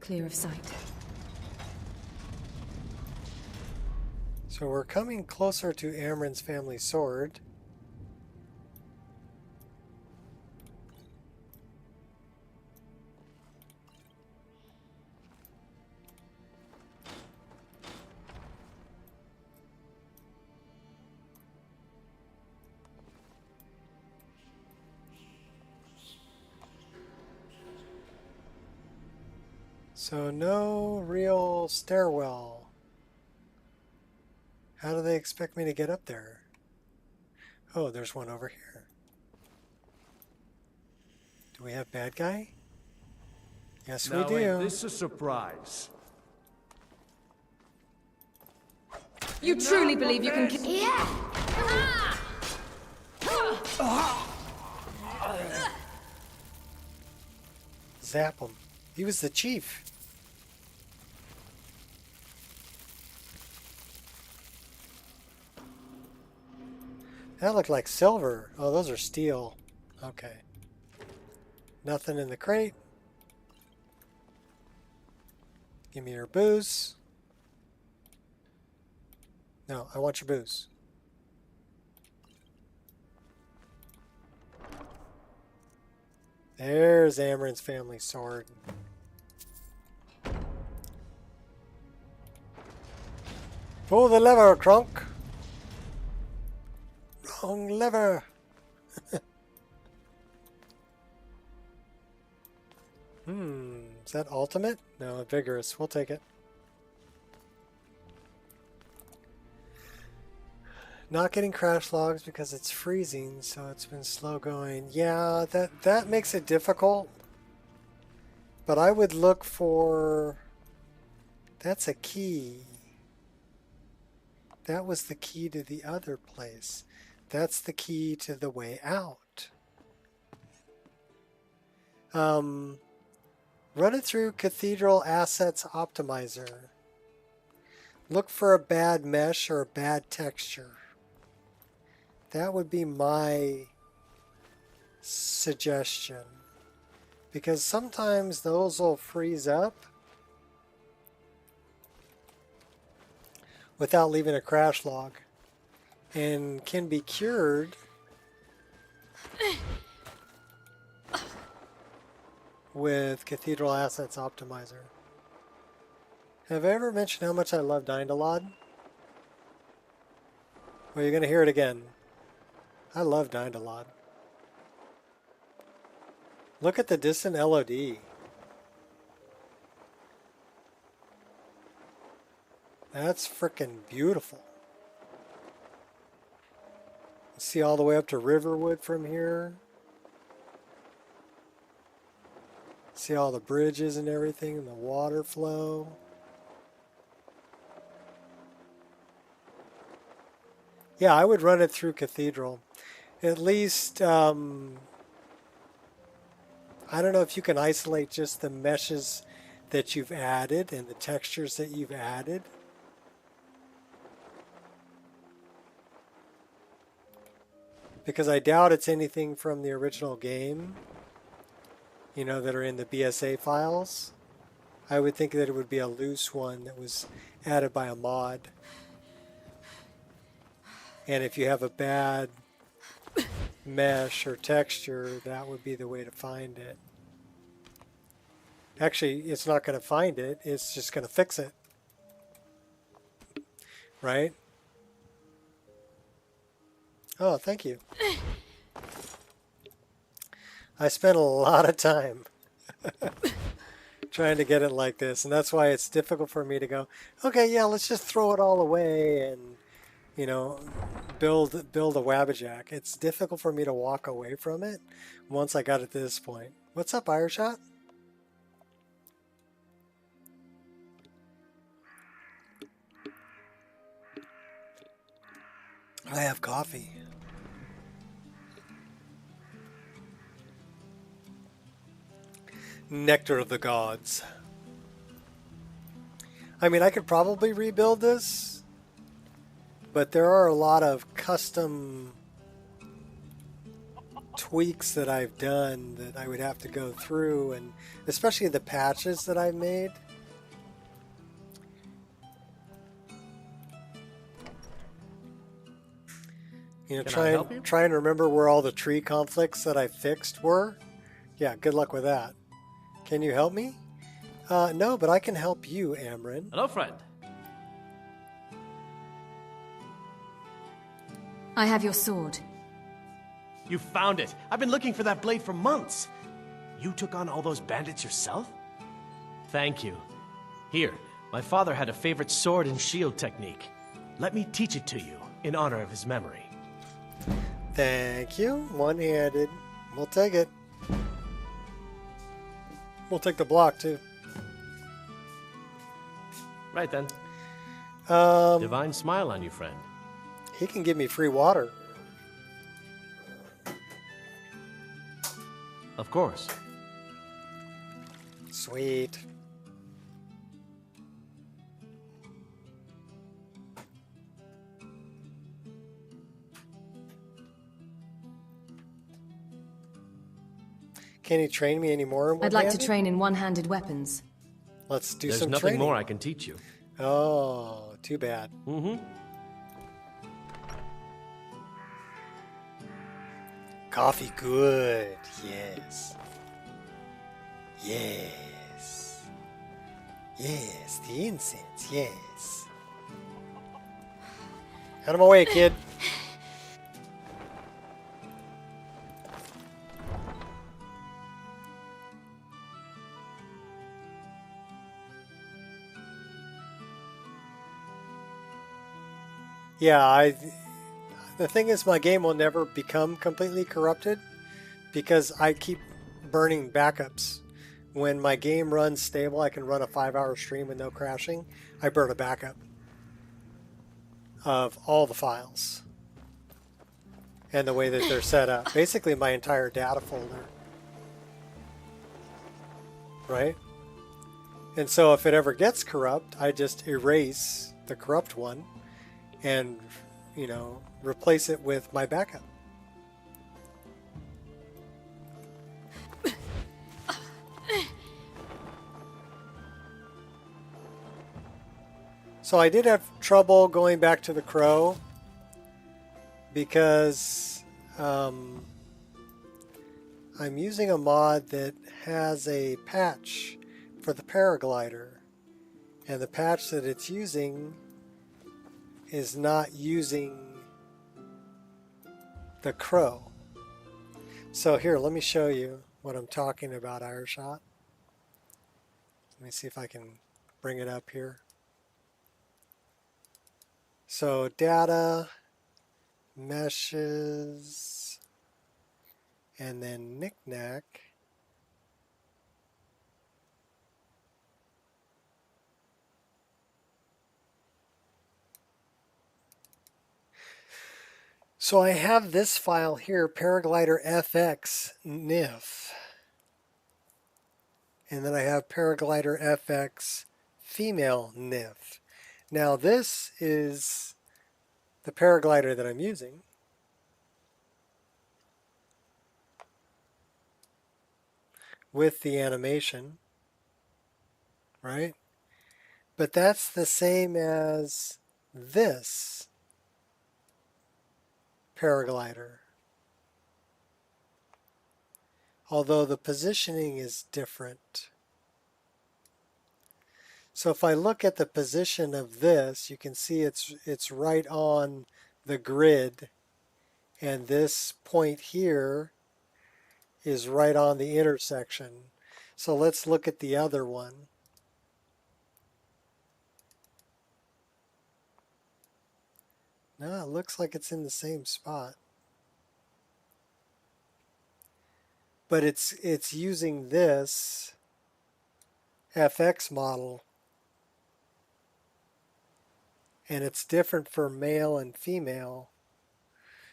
Clear of sight. So we're coming closer to Amren's family sword. So no real stairwell. How do they expect me to get up there? Oh, there's one over here. Do we have bad guy? Yes, Now, we do. ain't this a surprise? You truly believe you can... Yeah! Zap him. He was the chief. That looked like silver. Oh, those are steel. Okay. Nothing in the crate. Give me your booze. No, I want your booze. There's Amarin's family sword. Pull the lever, Crunk. Wrong lever. Is that ultimate? No, vigorous. We'll take it. Not getting crash logs because it's freezing, so it's been slow going. Yeah, that makes it difficult. But I would look for... That's a key. That was the key to the other place. That's the key to the way out. Run it through Cathedral Assets Optimizer. Look for a bad mesh or a bad texture. That would be my suggestion. Because sometimes those will freeze up without leaving a crash log and can be cured with Cathedral Assets Optimizer. Have I ever mentioned how much I love Dindalod? Well, you're going to hear it again. I love Dindalod. Look at the distant LOD. That's frickin' beautiful. See all the way up to Riverwood from here. See all the bridges and everything and the water flow. Yeah, I would run it through Cathedral. At least, I don't know if you can isolate just the meshes that you've added and the textures that you've added. Because I doubt it's anything from the original game, you know, that are in the BSA files. I would think that it would be a loose one that was added by a mod. And if you have a bad mesh or texture, that would be the way to find it. Actually, it's not going to find it. It's just going to fix it. Right? Oh, thank you. I spent a lot of time trying to get it like this, and that's why it's difficult for me to go, okay, yeah, let's just throw it all away and, you know, build a Wabbajack. It's difficult for me to walk away from it once I got it to this point. What's up, Ireshot? I have coffee. Nectar of the Gods. I mean, I could probably rebuild this, but there are a lot of custom tweaks that I've done that I would have to go through, and especially the patches that I've made. You know, try and remember where all the tree conflicts that I fixed were. Yeah, good luck with that. Can you help me? No, but I can help you, Amarin. Hello, friend. I have your sword. You found it. I've been looking for that blade for months. You took on all those bandits yourself? Thank you. Here, my father had a favorite sword and shield technique. Let me teach it to you in honor of his memory. Thank you. One-handed. We'll take it. We'll take the block, too. Right then. Divine smile on you, friend. He can give me free water. Of course. Sweet. Can you train me anymore? I'd like to train in one-handed weapons. Let's do There's some nothing training. more I can teach you. Oh, too bad. Mm-hmm. Coffee good. Yes. Yes. Yes, the incense. Yes. Out of my way, kid. Yeah, the thing is my game will never become completely corrupted because I keep burning backups. When my game runs stable, I can run a 5-hour stream with no crashing. I burn a backup of all the files and the way that they're set up. Basically my entire data folder. Right? And so if it ever gets corrupt, I just erase the corrupt one and, you know, replace it with my backup. So I did have trouble going back to the Crow because I'm using a mod that has a patch for the paraglider, and the patch that it's using is not using the Crow. So here, let me show you what I'm talking about, Ireshot. Let me see if I can bring it up here. So data, meshes, and then knickknack. So I have this file here, Paraglider FX NIF. And then I have Paraglider FX female NIF. Now this is the paraglider that I'm using. With the animation, right? But that's the same as this paraglider. Although the positioning is different. So if I look at the position of this, you can see it's right on the grid, and this point here is right on the intersection. So let's look at the other one. No, it looks like it's in the same spot. But it's using this FX model. And it's different for male and female.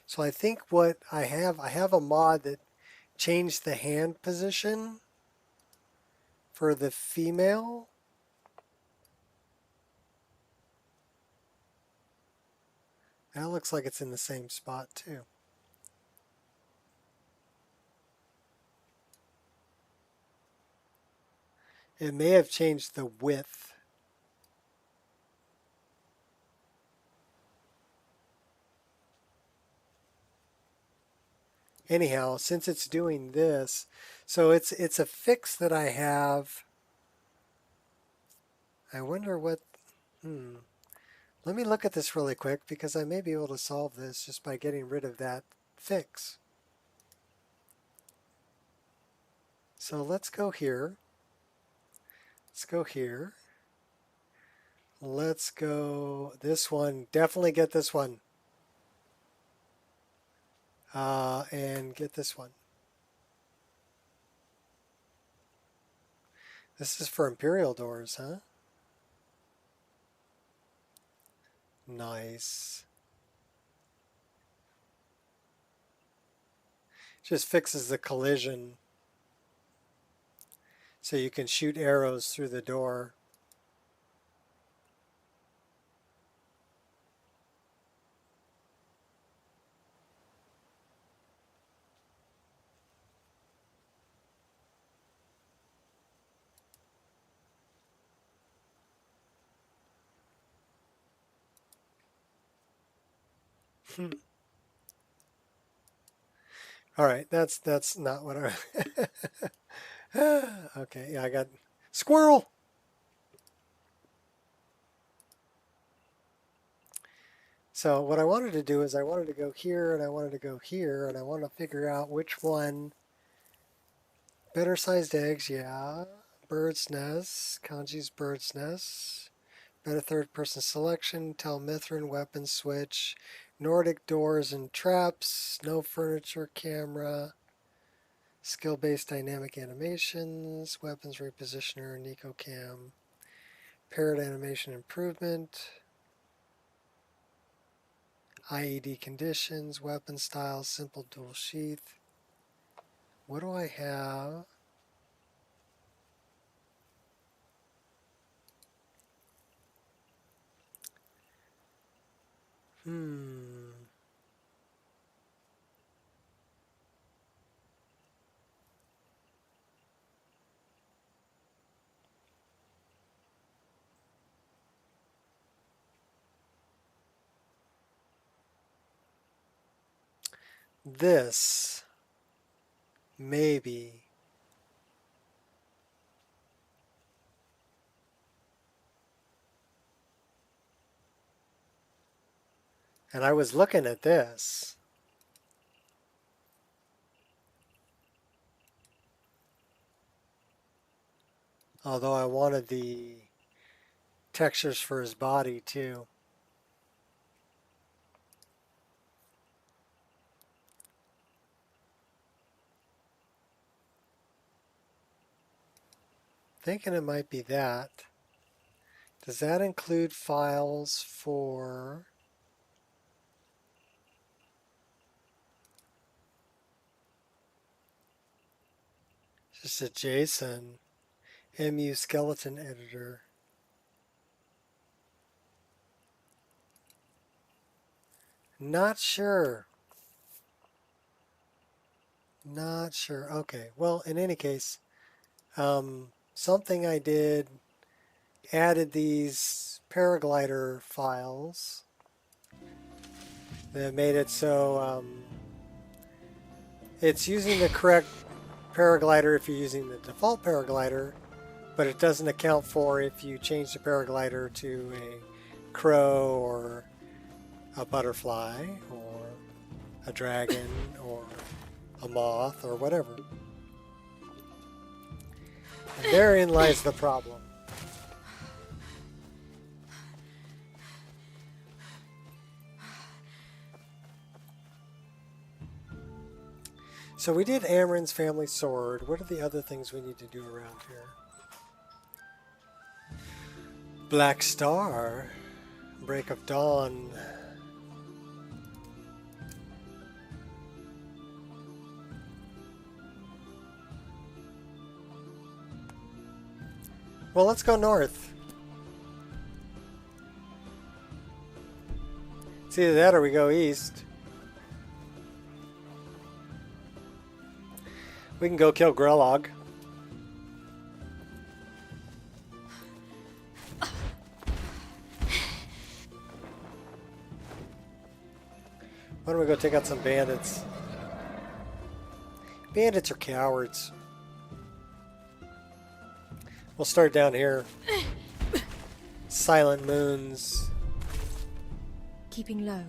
So I think what I have a mod that changed the hand position for the female. That looks like it's in the same spot too. It may have changed the width. Anyhow, since it's doing this, so it's a fix that I have. I wonder what, Let me look at this really quick because I may be able to solve this just by getting rid of that fix. So let's go here. Let's go here. Let's go this one. Definitely get this one. And get this one. This is for Imperial doors, huh? Nice. Just fixes the collision So you can shoot arrows through the door. All right, that's not what I. Okay, yeah, I got squirrel. So what I wanted to do is I wanted to go here and I wanted to go here and I want to figure out which one. Better sized eggs, yeah. Bird's nest, Kanji's bird's nest. Better third person selection, Telmithrin weapon switch. Nordic doors and traps, no furniture camera. Skill-based dynamic animations, weapons repositioner, Nico Cam. Parrot animation improvement. IED conditions, weapon style, simple dual sheath. What do I have? This, maybe. And I was looking at this. Although I wanted the textures for his body too. Thinking it might be that. Does that include files for just a JSON MU skeleton editor? Not sure. Not sure. Okay. Well, in any case, something I did added these paraglider files that made it so it's using the correct paraglider if you're using the default paraglider, but it doesn't account for if you change the paraglider to a crow or a butterfly or a dragon or a moth or whatever. And therein lies the problem. So we did Amren's family sword. What are the other things we need to do around here? Black Star, Break of Dawn. Well, let's go north. It's either that or we go east. We can go kill Grelog. Why don't we go take out some bandits? Bandits are cowards. We'll start down here. Silent Moons. Keeping low.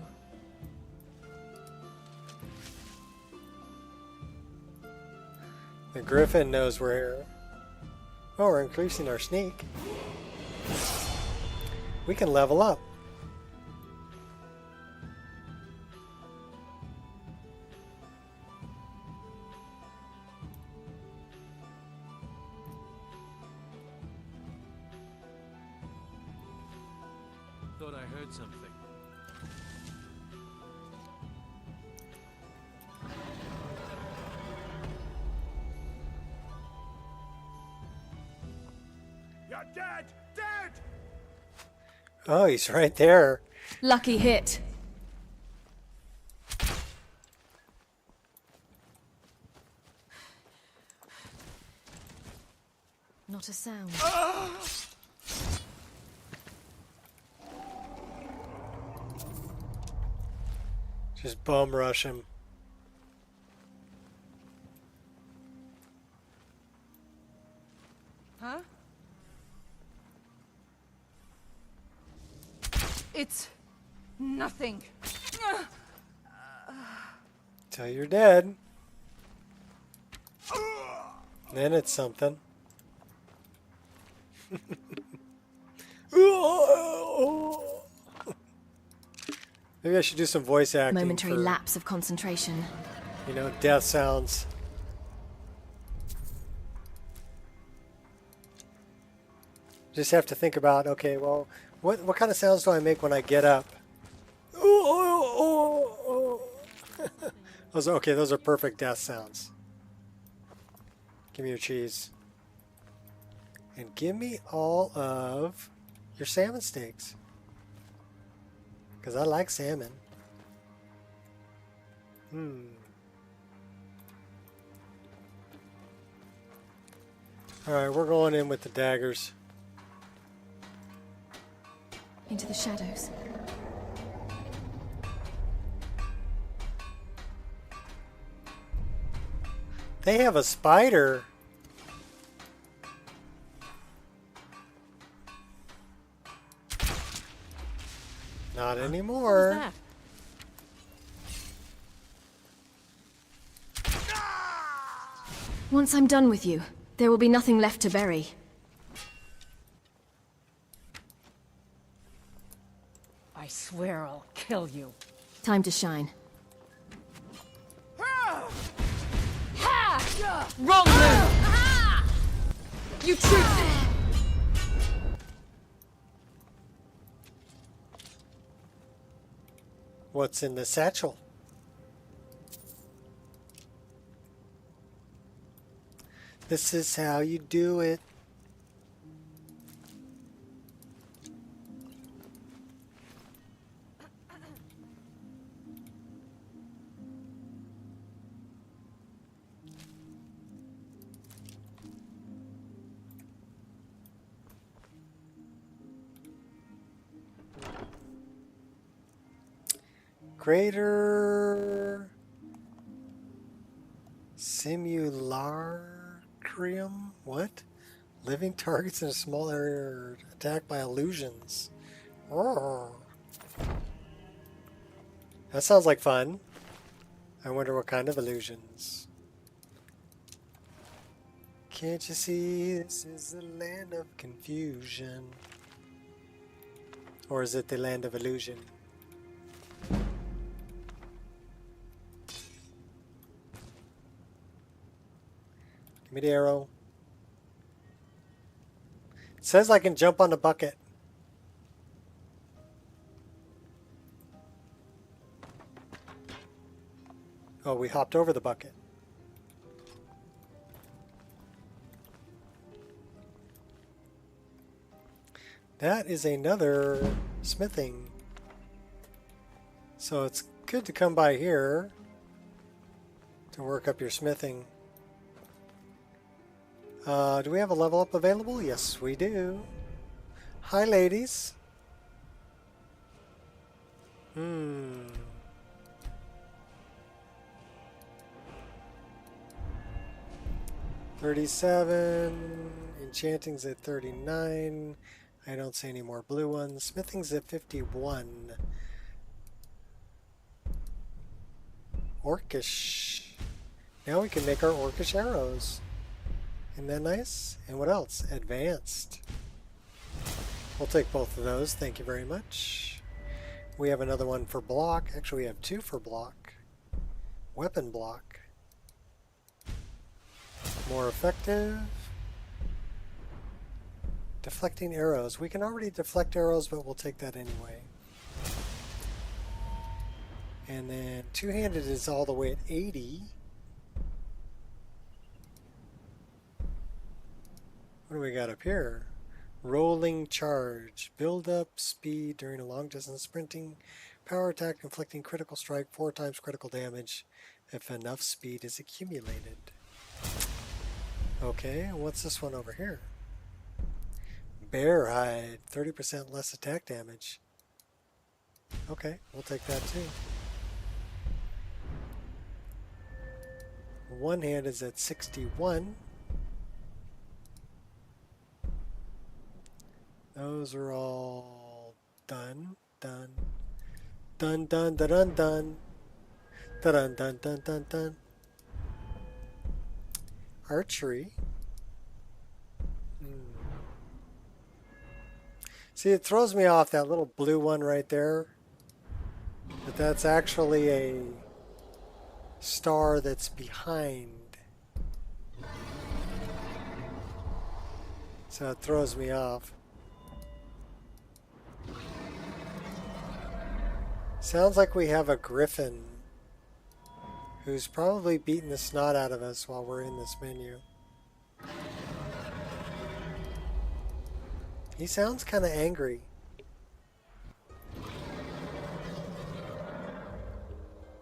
The Griffin knows we're here. Oh, we're increasing our sneak. We can level up. Thought I heard something. Oh, he's right there. Lucky hit. Not a sound. Just bum rush him. Huh? It's nothing. Till you're dead. Then it's something. Maybe I should do some voice acting. Momentary for, lapse of concentration. you know, death sounds. Just have to think about, okay, well, what kind of sounds do I make when I get up? Those are perfect death sounds. Give me your cheese. And give me all of your salmon steaks. Because I like salmon. Alright, we're going in with the daggers. Into the shadows. They have a spider. Not anymore. What was Once I'm done with you, there will be nothing left to bury. I swear I'll kill you. Time to shine. Wrong move! You truth! What's in the satchel? This is how you do it. Greater simulacrum? What? Living targets in a small area are attacked by illusions. Oh. That sounds like fun. I wonder what kind of illusions. Can't you see this is the land of confusion? Or is it the land of illusion? Give me the arrow. It says I can jump on the bucket. Oh, we hopped over the bucket. That is another smithing. So it's good to come by here to work up your smithing. Do we have a level up available? Yes, we do. Hi, ladies. 37. Enchanting's at 39. I don't see any more blue ones. Smithing's at 51. Orcish. Now we can make our orcish arrows. Isn't that nice? And what else? Advanced. We'll take both of those. Thank you very much. We have another one for block. Actually, we have two for block. Weapon block. More effective. Deflecting arrows. We can already deflect arrows, but we'll take that anyway. And then two-handed is all the way at 80. What do we got up here? Rolling charge. Build up speed during a long distance sprinting. Power attack inflicting critical strike 4 times critical damage if enough speed is accumulated. Okay, what's this one over here? Bear hide. 30% less attack damage. Okay, we'll take that too. One hand is at 61. Those are all done. Done. Dun dun dun dun dun. Dun dun dun dun dun. Archery. See, it throws me off, that little blue one right there. But that's actually a star that's behind. So it throws me off. Sounds like we have a griffin who's probably beating the snot out of us while we're in this menu. He sounds kind of angry.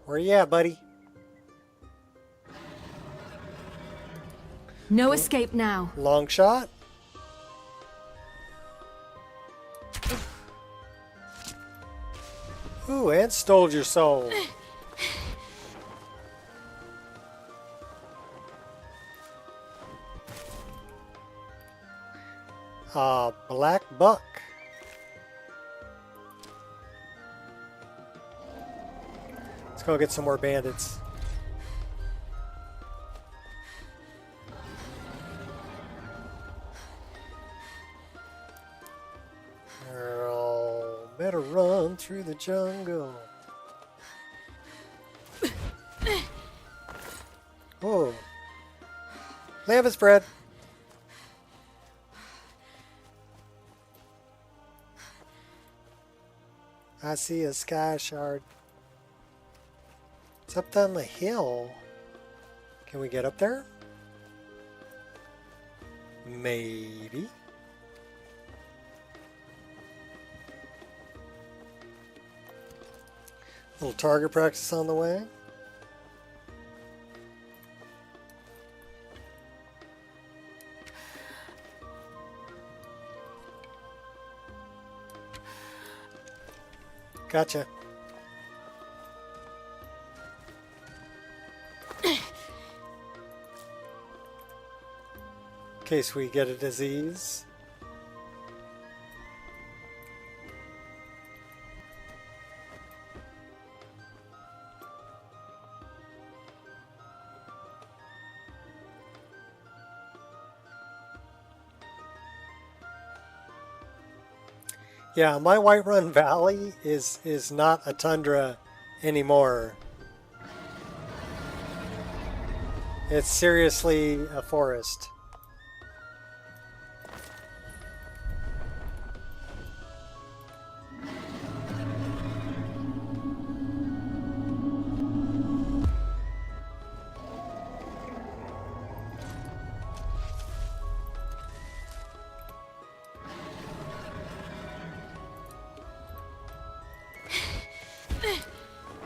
Where you at, buddy? No escape now. Long shot? Ooh, and stole your soul. Black buck. Let's go get some more bandits. Oh, better run through the jungle. Oh, lamb spread. I see a sky shard. It's up on the hill. Can we get up there? Maybe. Little target practice on the way. Gotcha. In case we get a disease. Yeah, my Whiterun Valley is not a tundra anymore. It's seriously a forest.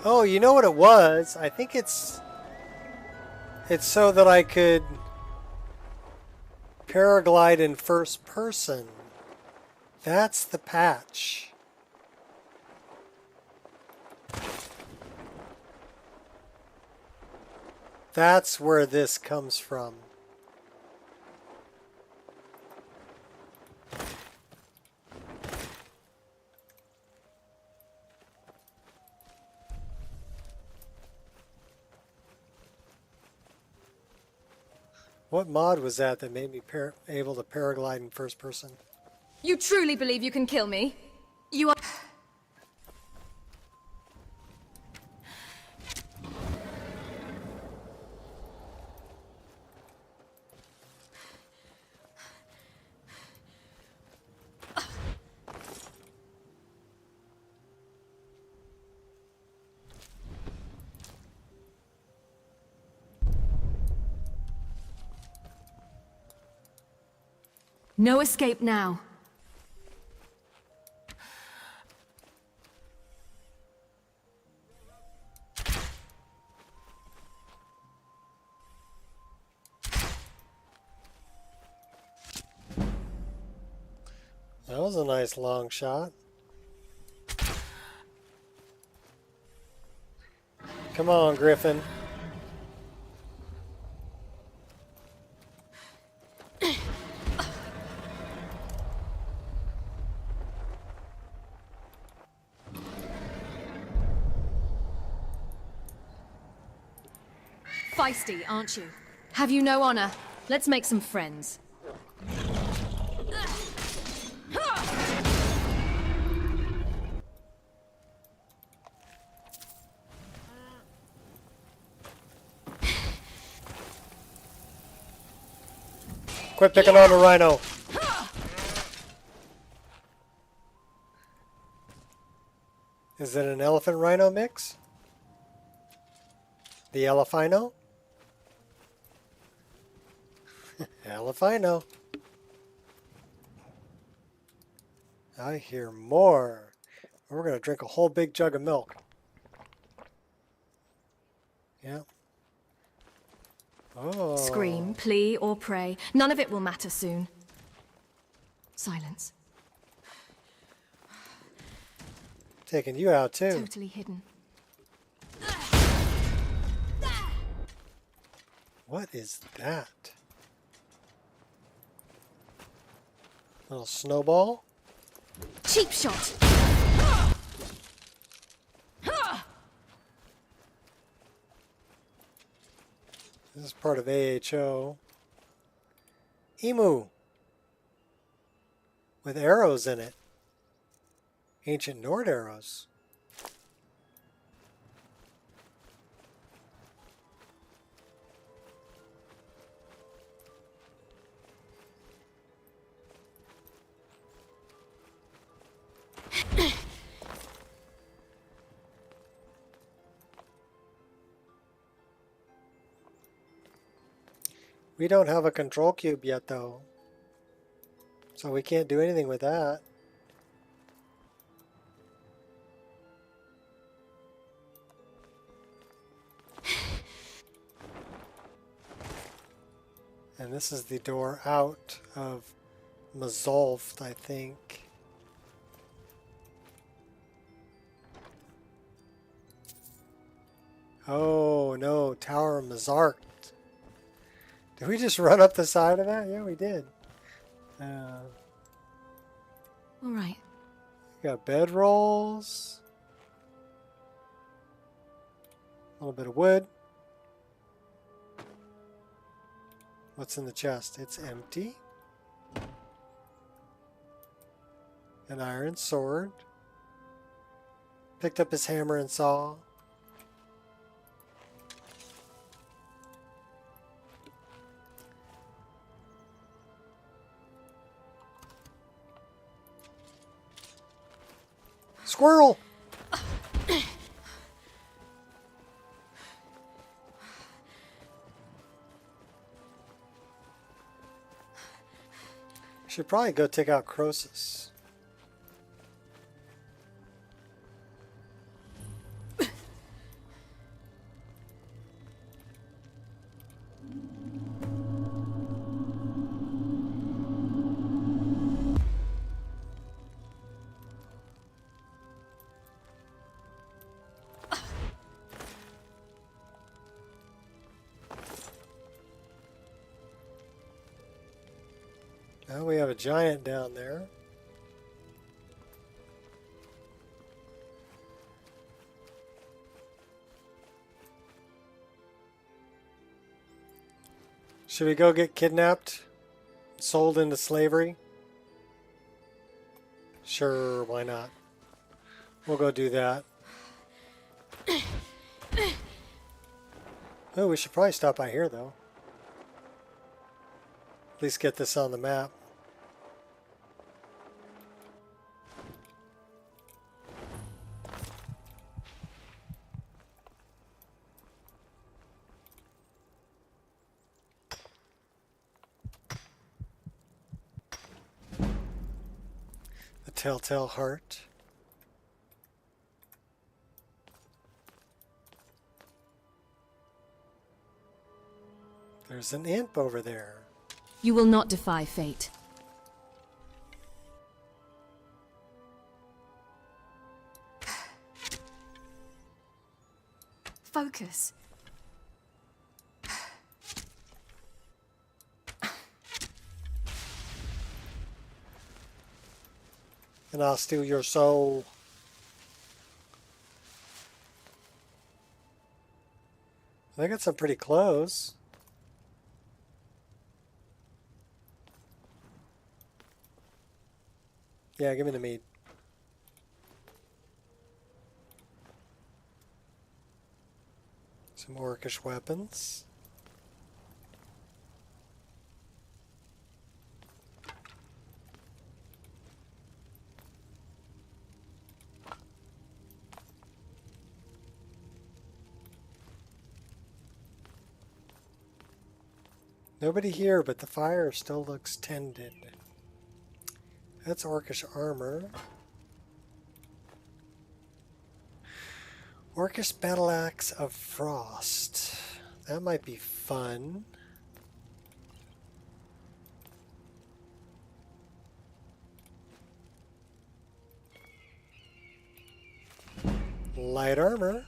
Oh, you know what it was? I think it's so that I could paraglide in first person. That's the patch. That's where this comes from. What mod was that made me able to paraglide in first person? You truly believe you can kill me? You are... No escape now. That was a nice long shot. Come on, Griffin. Feisty, aren't you? Have you no honor? Let's make some friends. Quit picking on the rhino. Is it an elephant rhino mix? The elephino? Elephino. I hear more. We're going to drink a whole big jug of milk. Yeah. Oh. Scream, plea, or pray. None of it will matter soon. Silence. Taking you out too. Totally hidden. What is that? Little snowball? Cheap shot! This is part of AHO. Emu. With arrows in it. Ancient Nord arrows. We don't have a control cube yet, though. So we can't do anything with that. And this is the door out of Mazolft, I think. Oh no, Tower Mazart. Did we just run up the side of that? Yeah, we did. All right. Got bedrolls. A little bit of wood. What's in the chest? It's empty. An iron sword. Picked up his hammer and saw. Squirrel! Should probably go take out Croesus. Now we have a giant down there. Should we go get kidnapped? Sold into slavery? Sure, why not? We'll go do that. Oh, we should probably stop by here though. At least get this on the map. The Telltale Heart. There's an imp over there. You will not defy fate. Focus. And I'll steal your soul. I think it's a pretty close. Yeah, give me the meat. Some orcish weapons. Nobody here, but the fire still looks tended. That's orcish armor. Orcish battle axe of frost. That might be fun. Light armor.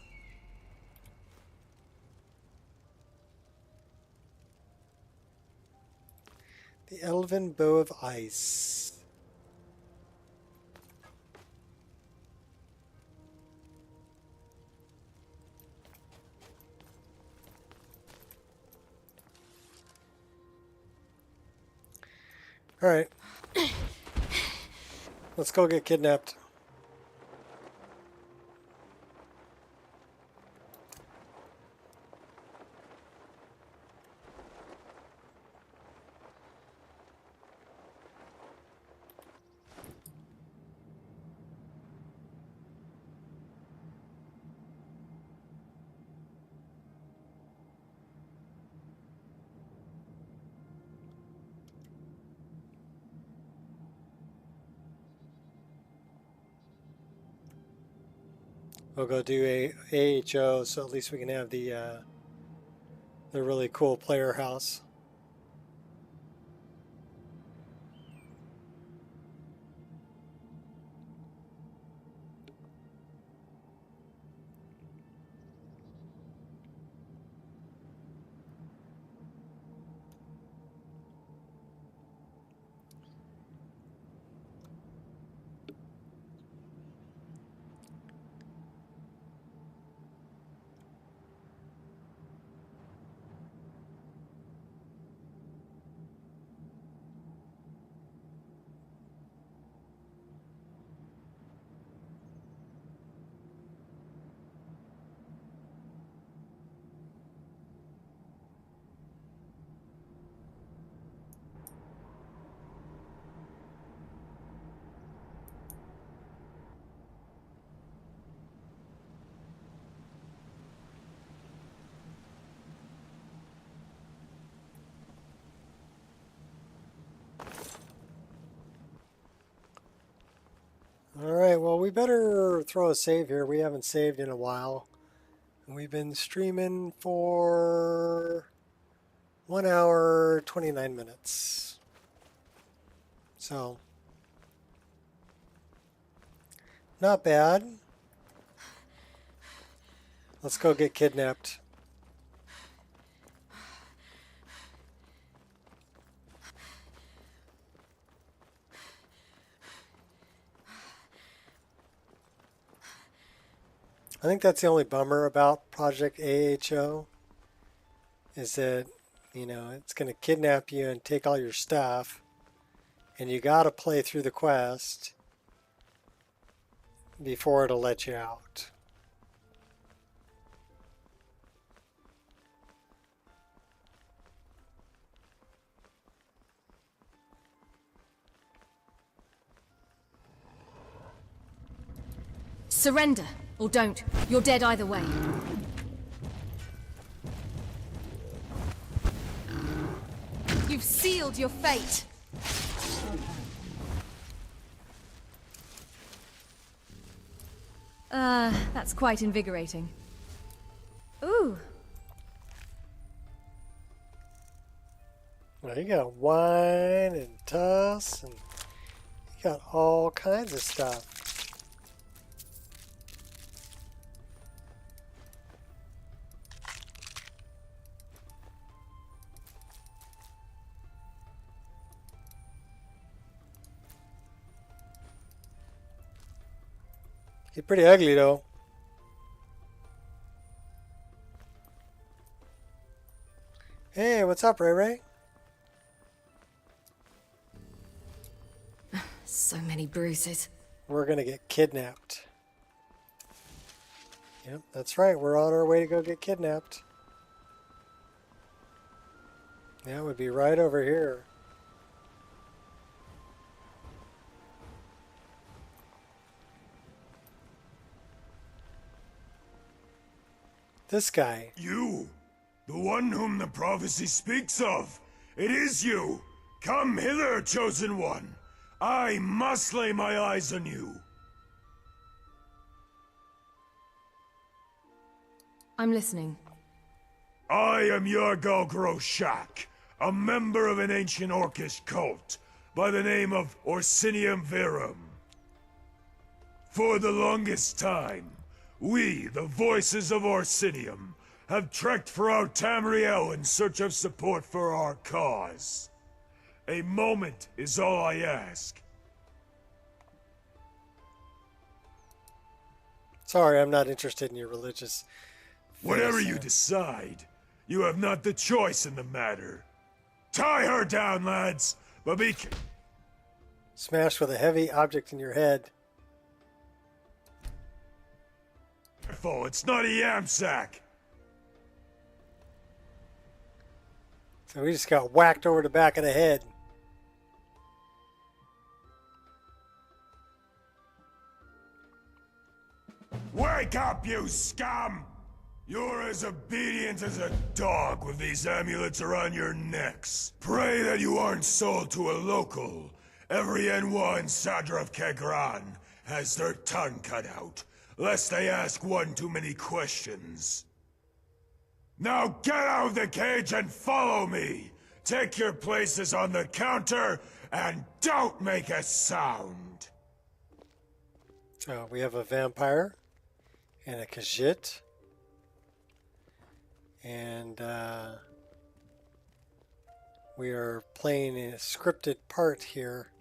The Elven Bow of Ice. All right. Let's go get kidnapped. We'll go do a AHO, so at least we can have the really cool player house. Alright, well we better throw a save here. We haven't saved in a while. We've been streaming for 1 hour, 29 minutes. So, not bad. Let's go get kidnapped. I think that's the only bummer about Project AHO is that, you know, it's going to kidnap you and take all your stuff, and you got to play through the quest before it'll let you out. Surrender, or don't. You're dead either way. You've sealed your fate. That's quite invigorating. Ooh. Well, you got wine and tuss, and you got all kinds of stuff. He's pretty ugly though. Hey, what's up, Ray Ray? So many bruises. We're gonna get kidnapped. Yep, that's right. We're on our way to go get kidnapped. Yeah, it would be right over here. This guy. You! The one whom the prophecy speaks of! It is you! Come hither, chosen one! I must lay my eyes on you! I'm listening. I am Yargal Groshak, a member of an ancient Orcish cult by the name of Orsinium Verum. For the longest time, we, the voices of Orsinium, have trekked throughout Tamriel in search of support for our cause. A moment is all I ask. Sorry, I'm not interested in your religious... Whatever face, you decide, you have not the choice in the matter. Tie her down, lads, but be Smashed with a heavy object in your head. careful, it's not a yam sack. So we just got whacked over the back of the head. Wake up, you scum! You're as obedient as a dog with these amulets around your necks. Pray that you aren't sold to a local. Every N1 in Sadra of Kegran has their tongue cut out, lest they ask one too many questions. Now get out of the cage and follow me! Take your places on the counter, and don't make a sound! So we have a vampire and a Khajiit. And we are playing a scripted part here.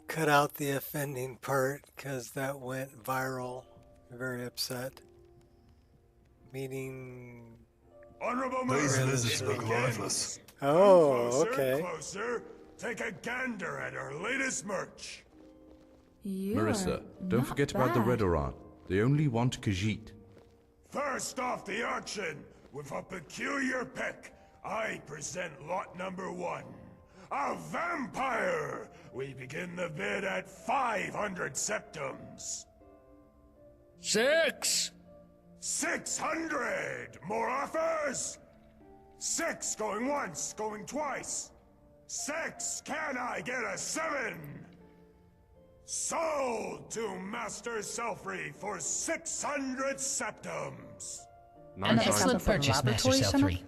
Cut out the offending part because that went viral. Very upset. Meeting. Honorable These members, lizards look lifeless. Oh, closer, okay. Closer. Take a gander at our latest merch. Marissa, don't forget about the Redoran. They only want Khajiit. First off the auction, with a peculiar pick, I present lot number 1. A vampire! We begin the bid at 500 septums. 6! 600! More offers? 6 going once, going twice. 6! Can I get a 7? Sold to Master Selfree for 600 septums. An excellent purchase, Master Selfree.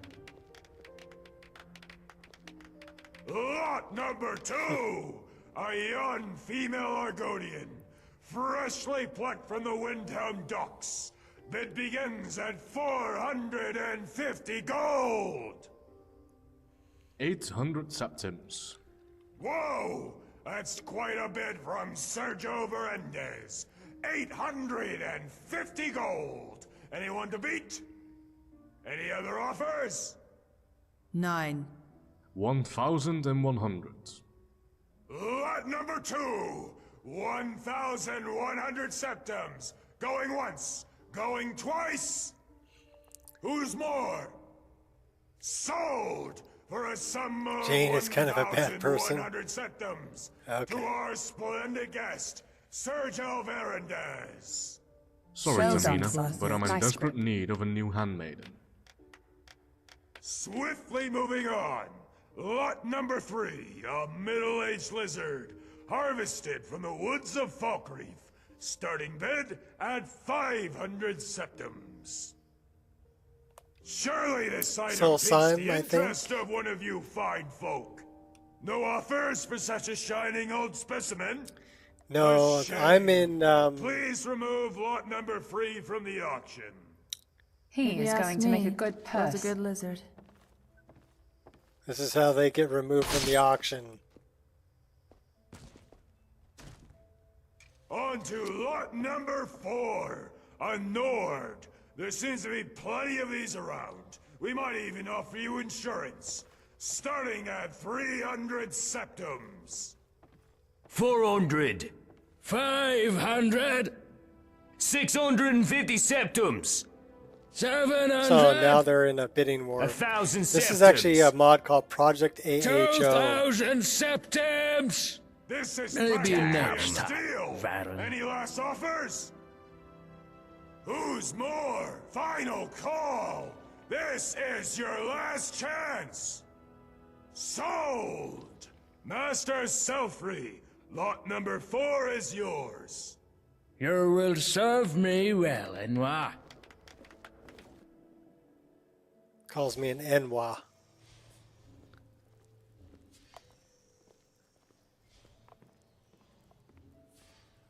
Lot number 2! A young female Argonian, freshly plucked from the Windhelm docks. Bid begins at 450 gold! 800 septims. Whoa! That's quite a bid from Sergio Verendez. 850 gold! Anyone to beat? Any other offers? 9. 1,100. Lot number 2! 1,100 septums! Going once! Going twice! Who's more? Sold! For a sum of Jane is kind of a bad person. 1,100 septums! Okay. To our splendid guest, Sergio Verendez! Sorry, Well done, Tamina, sir. but I'm in Nice desperate script. need of a new handmaiden. Swiftly moving on. Lot number 3, a middle-aged lizard, harvested from the woods of Falkreath. Starting bid at 500 septums. Surely this item Soul piques Sime, the I think. interest of one of you fine folk. No offers for such a shining old specimen? No, A shame. I'm in. Please remove lot number 3 from the auction. He is going to make a good Built purse. a good lizard. This is how they get removed from the auction. On to lot number 4, a Nord. There seems to be plenty of these around. We might even offer you insurance, starting at 300 septums. 400. 500. 650 septums. 700. So now they're in a bidding war. 1,000 septums. This is actually a mod called Project AHO. 2,000 septums. This is Maybe practically next a time, steal. Baron. Any last offers? Who's more? Final call. This is your last chance. Sold. Master Selfree, lot number 4 is yours. You will serve me well, Enwa. Calls me an Enwa.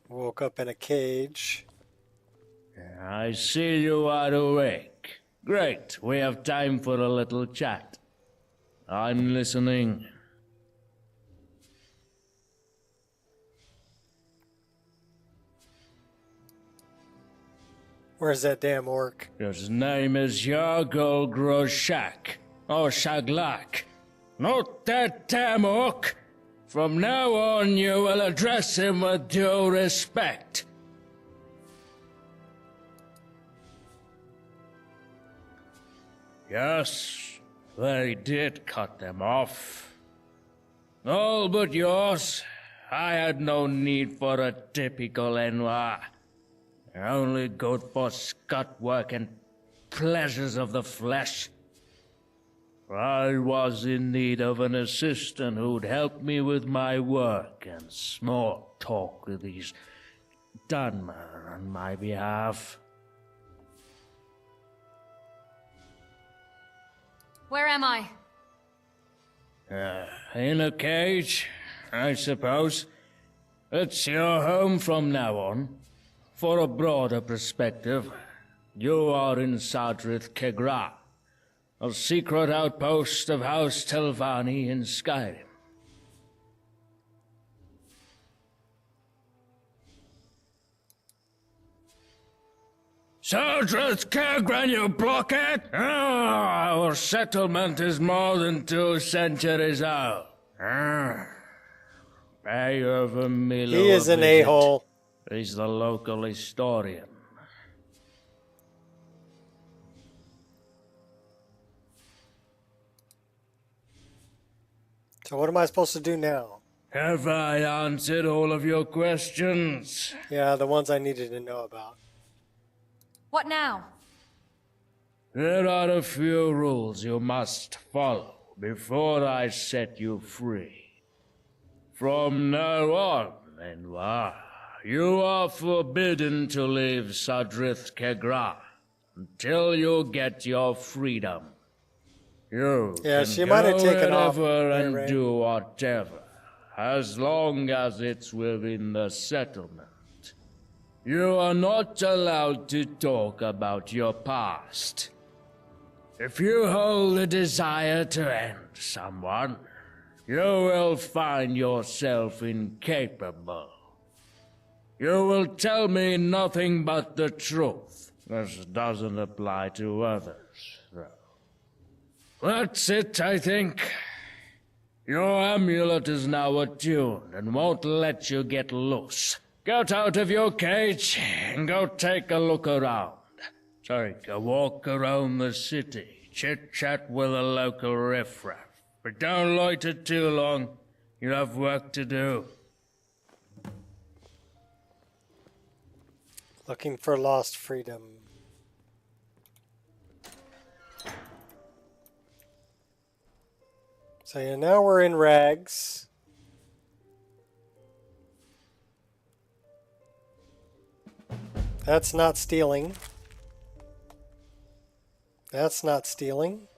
Woke up in a cage. I see you are awake. Great, we have time for a little chat. I'm listening. Where's that damn orc? His name is Yargol Groshak, or Shaglak. Not that damn orc. From now on, you will address him with due respect. Yes, they did cut them off. All but yours. I had no need for a typical Enwa. Only good for scut work and pleasures of the flesh. I was in need of an assistant who'd help me with my work and small talk with these Dunmer on my behalf. Where am I? In a cage, I suppose. It's your home from now on. For a broader perspective, you are in Sadrith Kegra, a secret outpost of House Telvanni in Skyrim. Sadrith Kegra, you blockhead! Our settlement is more than 2 centuries old. Pay over Milo. He is an a-hole. He's the local historian. So what am I supposed to do now? Have I answered all of your questions? Yeah, the ones I needed to know about. What now? There are a few rules you must follow before I set you free. From now on, Enwa, you are forbidden to leave Sadrith Kegra until you get your freedom. You Yeah, can she might have go taken off. wherever and Right. do whatever, as long as it's within the settlement. You are not allowed to talk about your past. If you hold a desire to end someone, you will find yourself incapable. You will tell me nothing but the truth. This doesn't apply to others, though. That's it, I think. Your amulet is now attuned and won't let you get loose. Get out of your cage and go take a look around. Take a walk around the city. Chit-chat with a local riffraff. But don't loiter too long. You have work to do. Looking for lost freedom. So yeah, now we're in rags. That's not stealing. That's not stealing.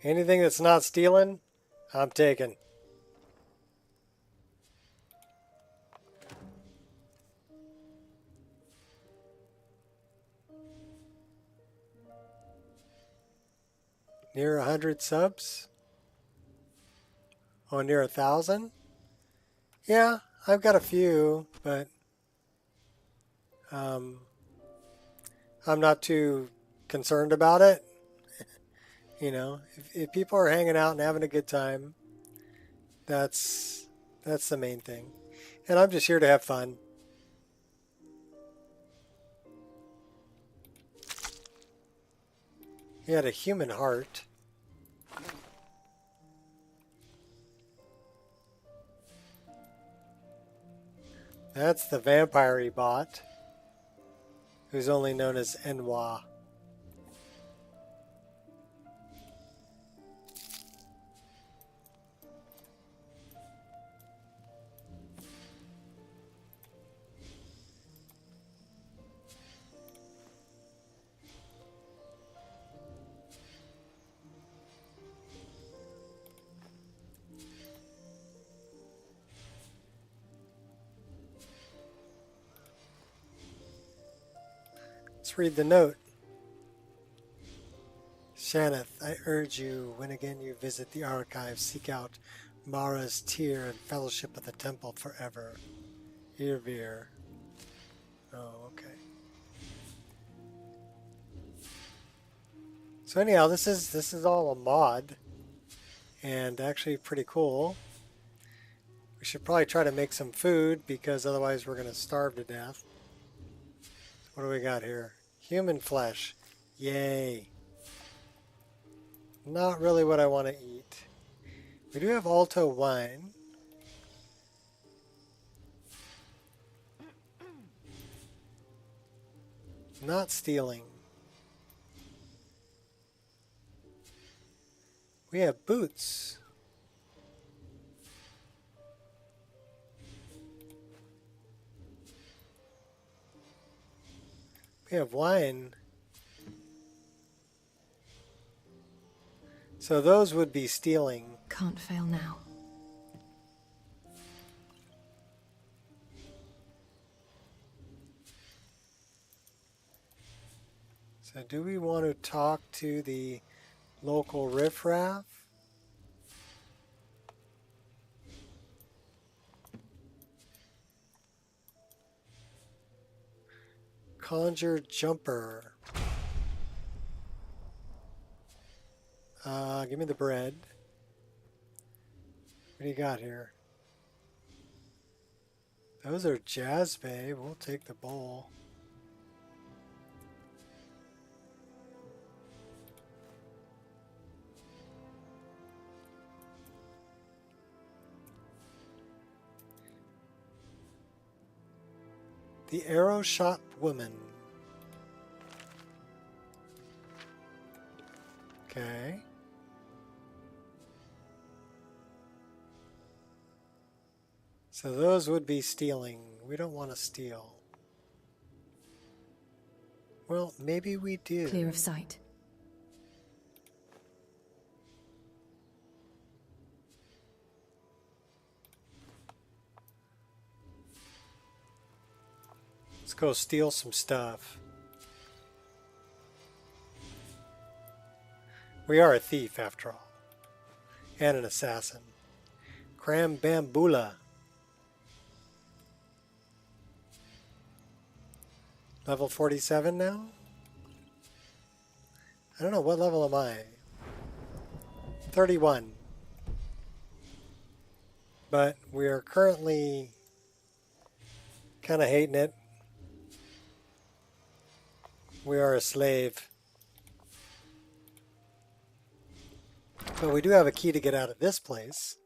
Anything that's not stealing, I'm taking. Near 100 subs? Oh, near 1,000? Yeah, I've got a few, but I'm not too concerned about it. You know, if people are hanging out and having a good time, that's the main thing. And I'm just here to have fun. He had a human heart. That's the vampire bot, who's only known as Enwa. Let's read the note. Shaneth, I urge you, when again you visit the archives, seek out Mara's tear and fellowship of the temple forever. Irvir. Oh, okay. So anyhow, this is all a mod, and actually pretty cool. We should probably try to make some food because otherwise we're going to starve to death. What do we got here? Human flesh. Yay. Not really what I want to eat. We do have Alto wine. Not stealing. We have boots. We have wine. So those would be stealing. Can't fail now. So do we want to talk to the local riffraff? Conjure jumper. Give me the bread. What do you got here? Those are jazz, babe. We'll take the bowl. The arrow shot woman. Okay. So those would be stealing. We don't want to steal. Well, maybe we do. Clear of sight. Let's go steal some stuff. We are a thief, after all. And an assassin. Cram Bambula. Level 47 now? I don't know, what level am I? 31. But we are currently kind of hating it. We are a slave. But we do have a key to get out of this place.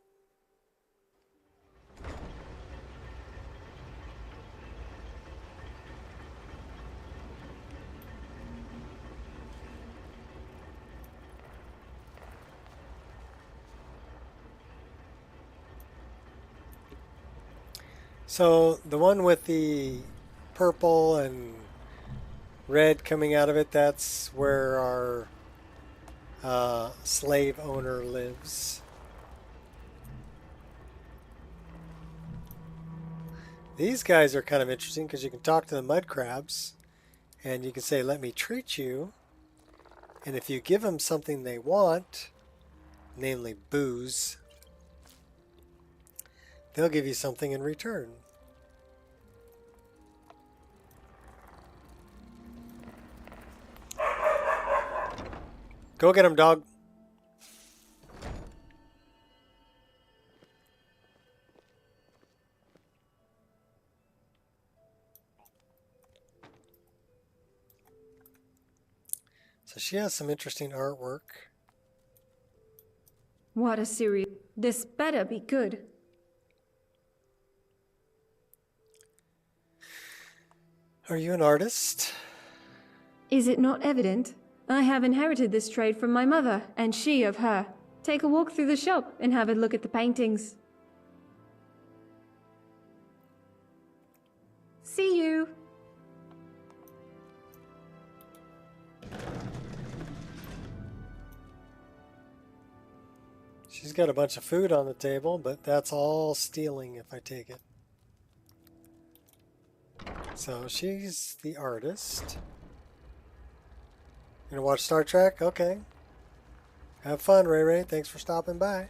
So the one with the purple and red coming out of it, that's where our slave owner lives. These guys are kind of interesting because you can talk to the mud crabs and you can say, let me treat you. And if you give them something they want, namely booze, they'll give you something in return. Go get him, dog. So she has some interesting artwork. What a series. This better be good. Are you an artist? Is it not evident? I have inherited this trade from my mother, and she of her. Take a walk through the shop and have a look at the paintings. See you. She's got a bunch of food on the table, but that's all stealing if I take it. So she's the artist. Gonna watch Star Trek? Okay. Have fun, Ray Ray. Thanks for stopping by.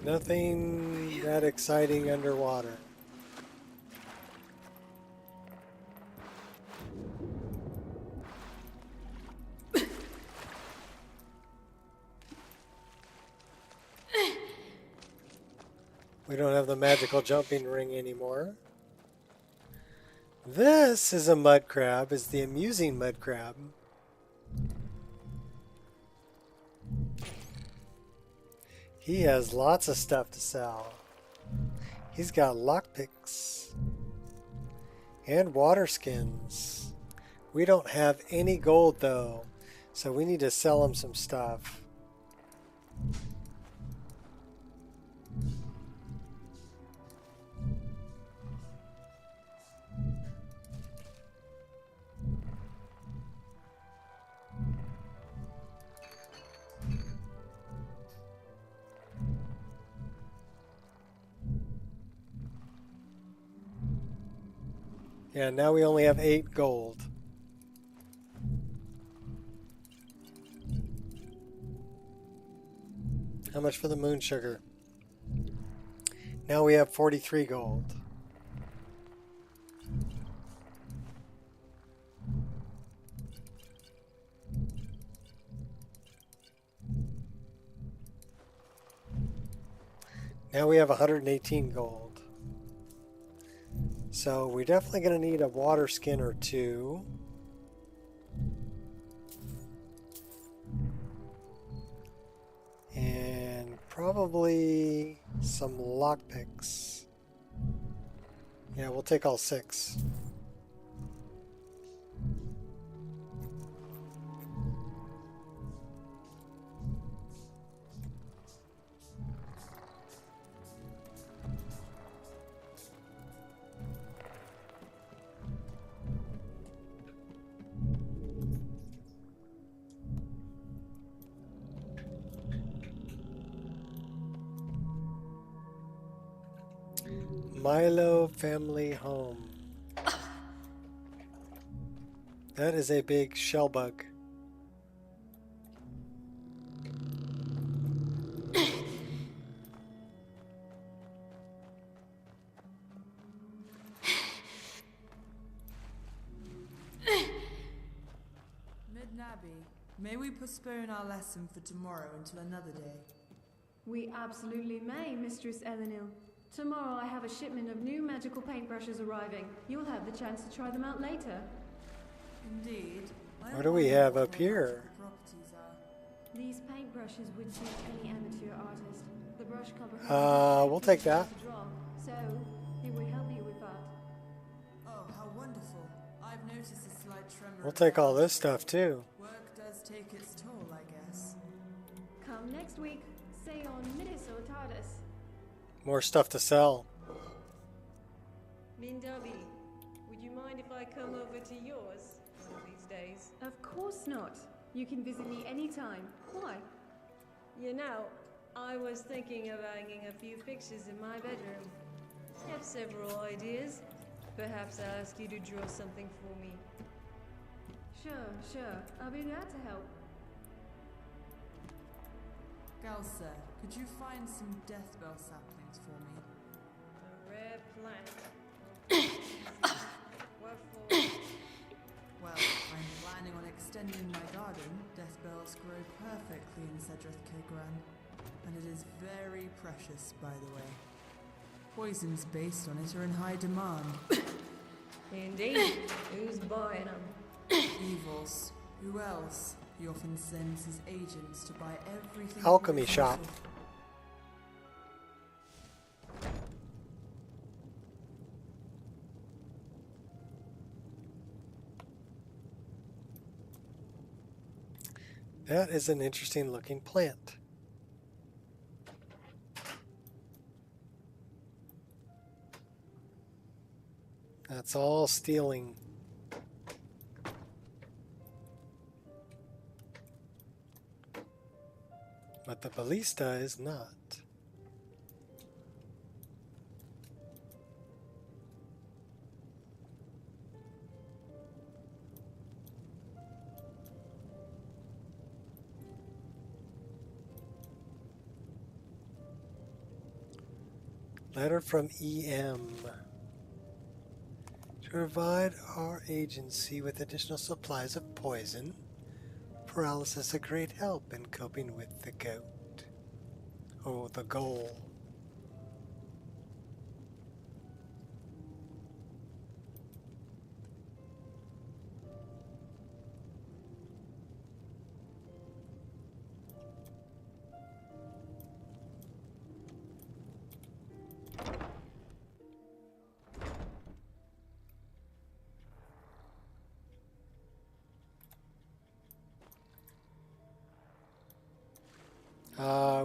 Nothing that exciting underwater. We don't have the magical jumping ring anymore. This is a mud crab, is the amusing mud crab. He has lots of stuff to sell. He's got lockpicks and water skins. We don't have any gold though, so we need to sell him some stuff. Yeah, now we only have 8 gold. How much for the moon sugar? Now we have 43 gold. Now we have 118 gold. So we're definitely going to need a water skin or 2. And probably some lockpicks. Yeah, we'll take all 6. Milo family home. That is a big shell bug. Midnabi, may we postpone our lesson for tomorrow until another day? We absolutely may, Mistress Elenil. Tomorrow I have a shipment of new magical paintbrushes arriving. You'll have the chance to try them out later. Indeed. What do we have up here? These paintbrushes would suit any amateur artist. The brush cover we'll take that. So, it would help you with that. Oh, how wonderful. I've noticed a slight tremor. We'll take all this stuff too. Work does take its toll, I guess. Come next week. Say on Minnesota TARDIS. More stuff to sell. Mindabi, would you mind if I come over to yours one of these days? Of course not. You can visit me anytime. Why? You know, I was thinking of hanging a few pictures in my bedroom. I have several ideas. Perhaps I'll ask you to draw something for me. Sure. I'll be glad to help. Galsa, could you find some deathbell saplings for me? A rare plant. What for? Well, I'm planning on extending my garden. Deathbells grow perfectly in Cedrith Kegran, and it is very precious, by the way. Poisons based on it are in high demand. Indeed. Who's buying them? Evils. Who else? He often sends his agents to buy everything. Alchemy shop. That is an interesting looking plant. That's all stealing. But the ballista is not. Letter from EM. To provide our agency with additional supplies of poison. Paralysis a great help in coping with the goat. Oh, the goal.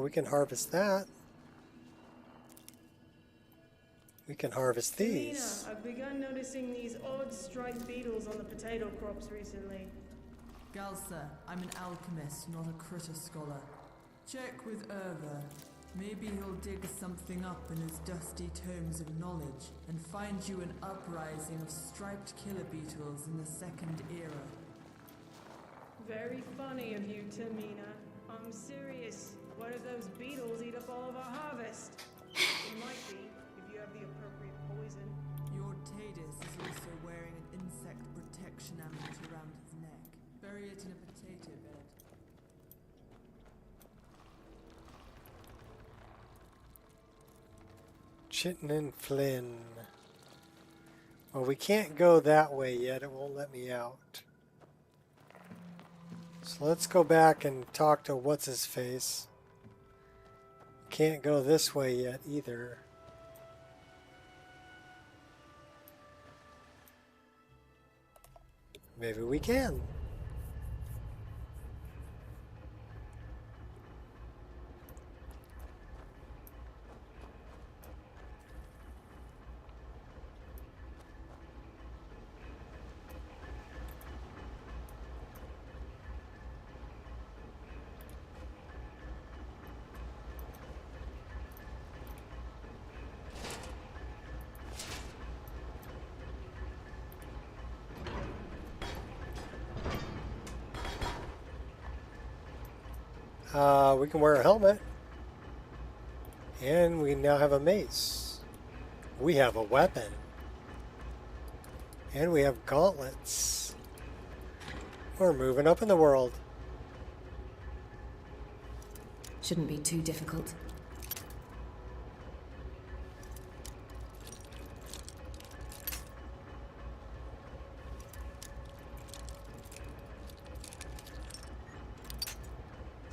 We can harvest that. We can harvest these. I've begun noticing these odd striped beetles on the potato crops recently. Galsa, I'm an alchemist, not a critter scholar. Check with Erva. Maybe he'll dig something up in his dusty tomes of knowledge and find you an uprising of striped killer beetles in the Second Era. Very funny of you, Tamina. I'm serious. What if those beetles eat up all of our harvest? It might be, if you have the appropriate poison. Your Tadis is also wearing an insect protection amulet around his neck. Bury it in a potato bed. Chittenden Flynn. Well, we can't go that way yet. It won't let me out. So let's go back and talk to what's-his-face. Can't go this way yet either. Maybe we can. We can wear a helmet. And we now have a mace. We have a weapon. And we have gauntlets. We're moving up in the world. Shouldn't be too difficult.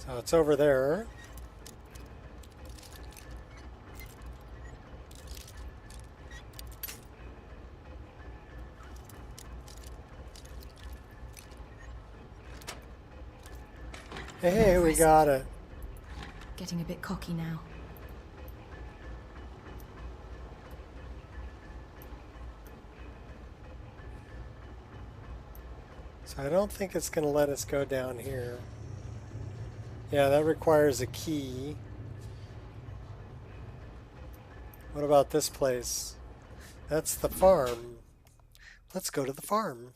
So it's over there. Hey, we got it. Getting a bit cocky now. So I don't think it's going to let us go down here. Yeah, that requires a key. What about this place? That's the farm. Let's go to the farm.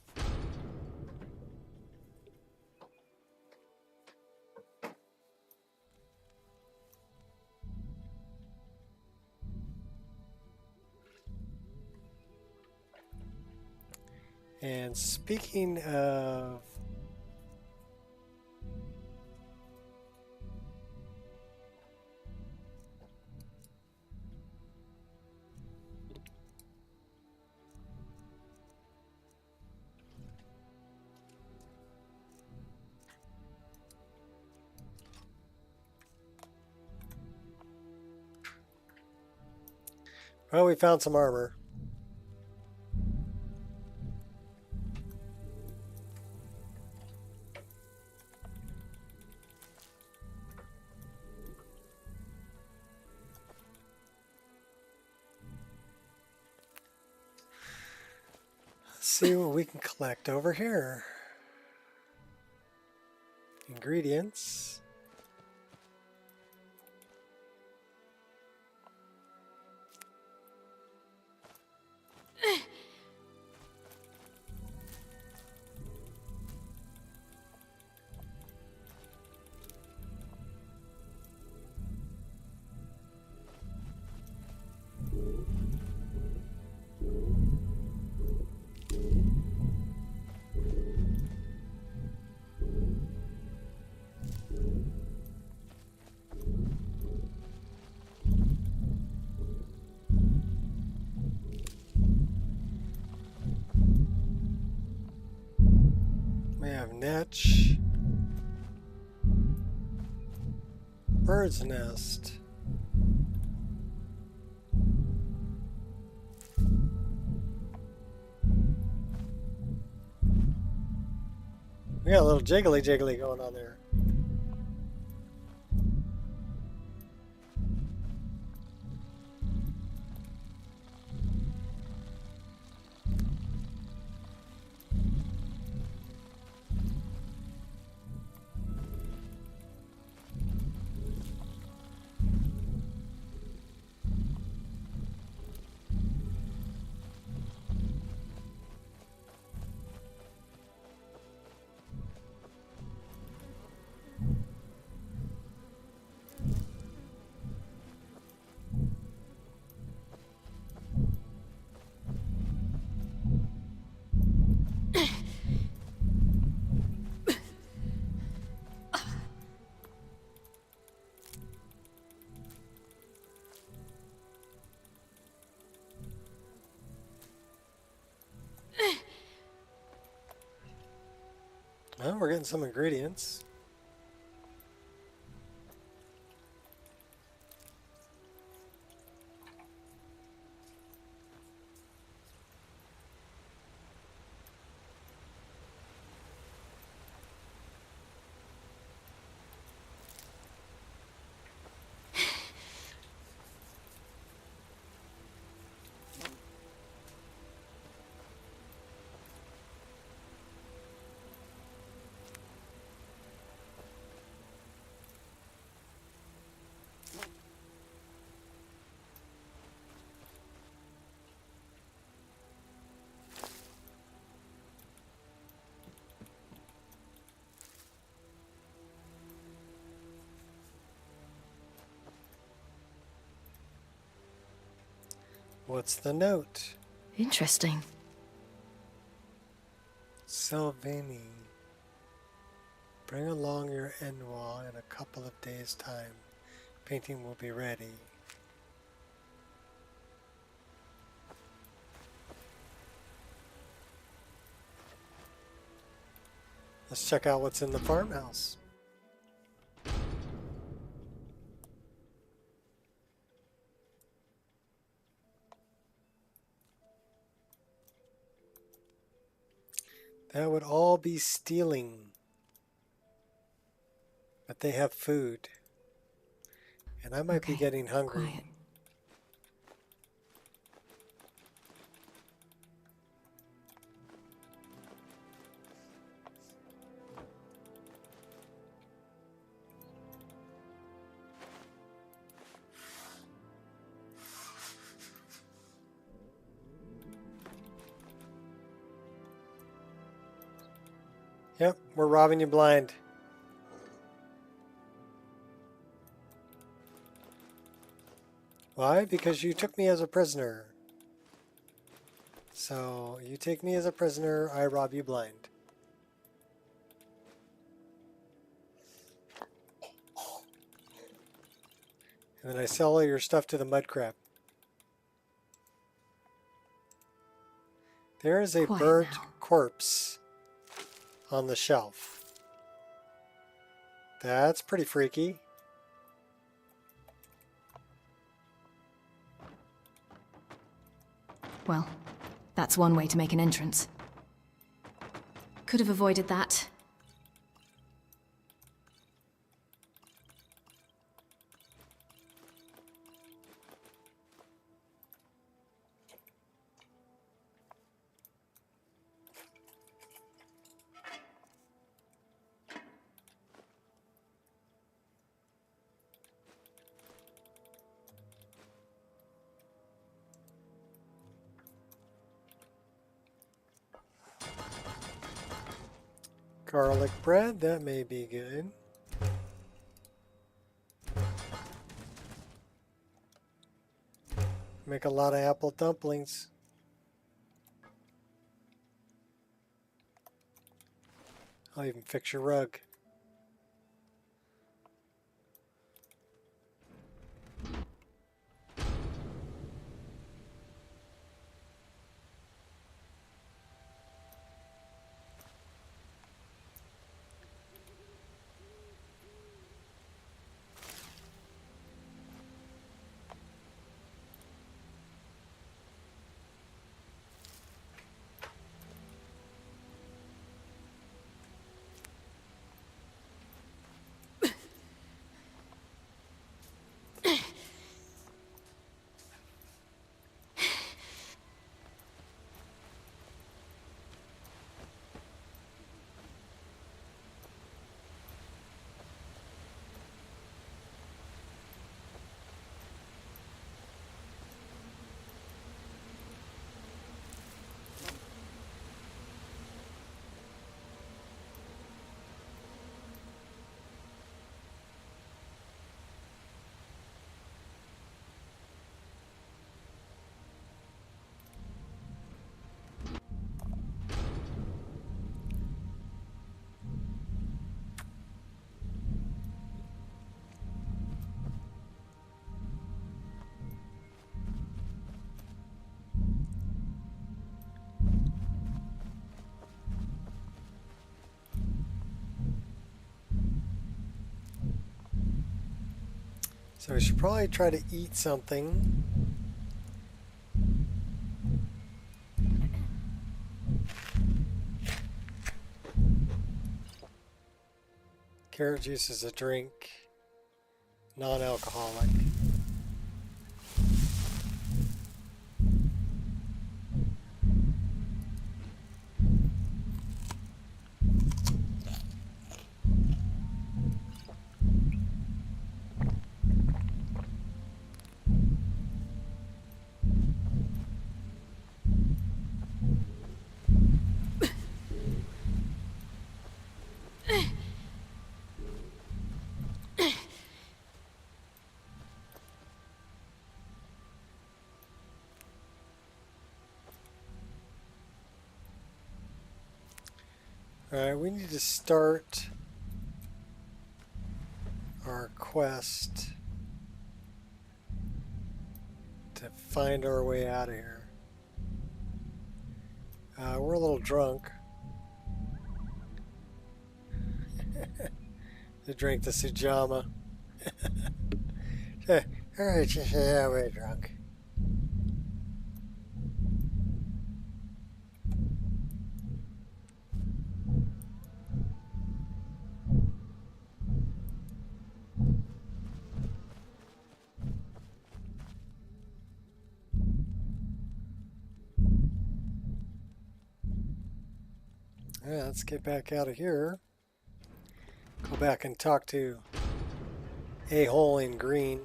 And speaking of... Well, we found some armor. See what we can collect over here. Ingredients. We have niche, bird's nest, we got a little jiggly going on there. Well, we're getting some ingredients. What's the note? Interesting. Sylvani. Bring along your end wall in a couple of days' time. Painting will be ready. Let's check out what's in the farmhouse. That would all be stealing. But they have food. And I might be getting hungry. Quiet. Yep, we're robbing you blind. Why? Because you took me as a prisoner. So, you take me as a prisoner, I rob you blind. And then I sell all your stuff to the mud crab. There is a burnt corpse on the shelf. That's pretty freaky. Well, that's one way to make an entrance. Could have avoided that. Garlic bread, that may be good. Make a lot of apple dumplings. I'll even fix your rug. So we should probably try to eat something. Carrot juice is a drink, non-alcoholic. Alright, we need to start our quest to find our way out of here. We're a little drunk. To drink the Sujama. Alright, yeah, we're drunk. Yeah, let's get back out of here. Go back and talk to a-hole in green.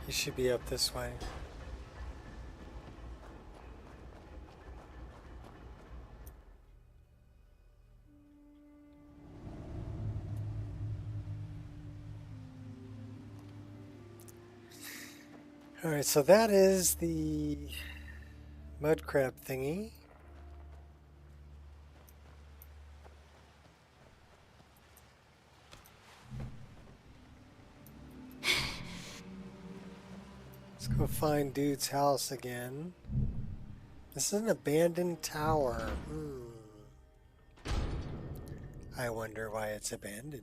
He should be up this way. Alright, so that is the mud crab thingy. Let's go find dude's house again. This is an abandoned tower. I wonder why it's abandoned.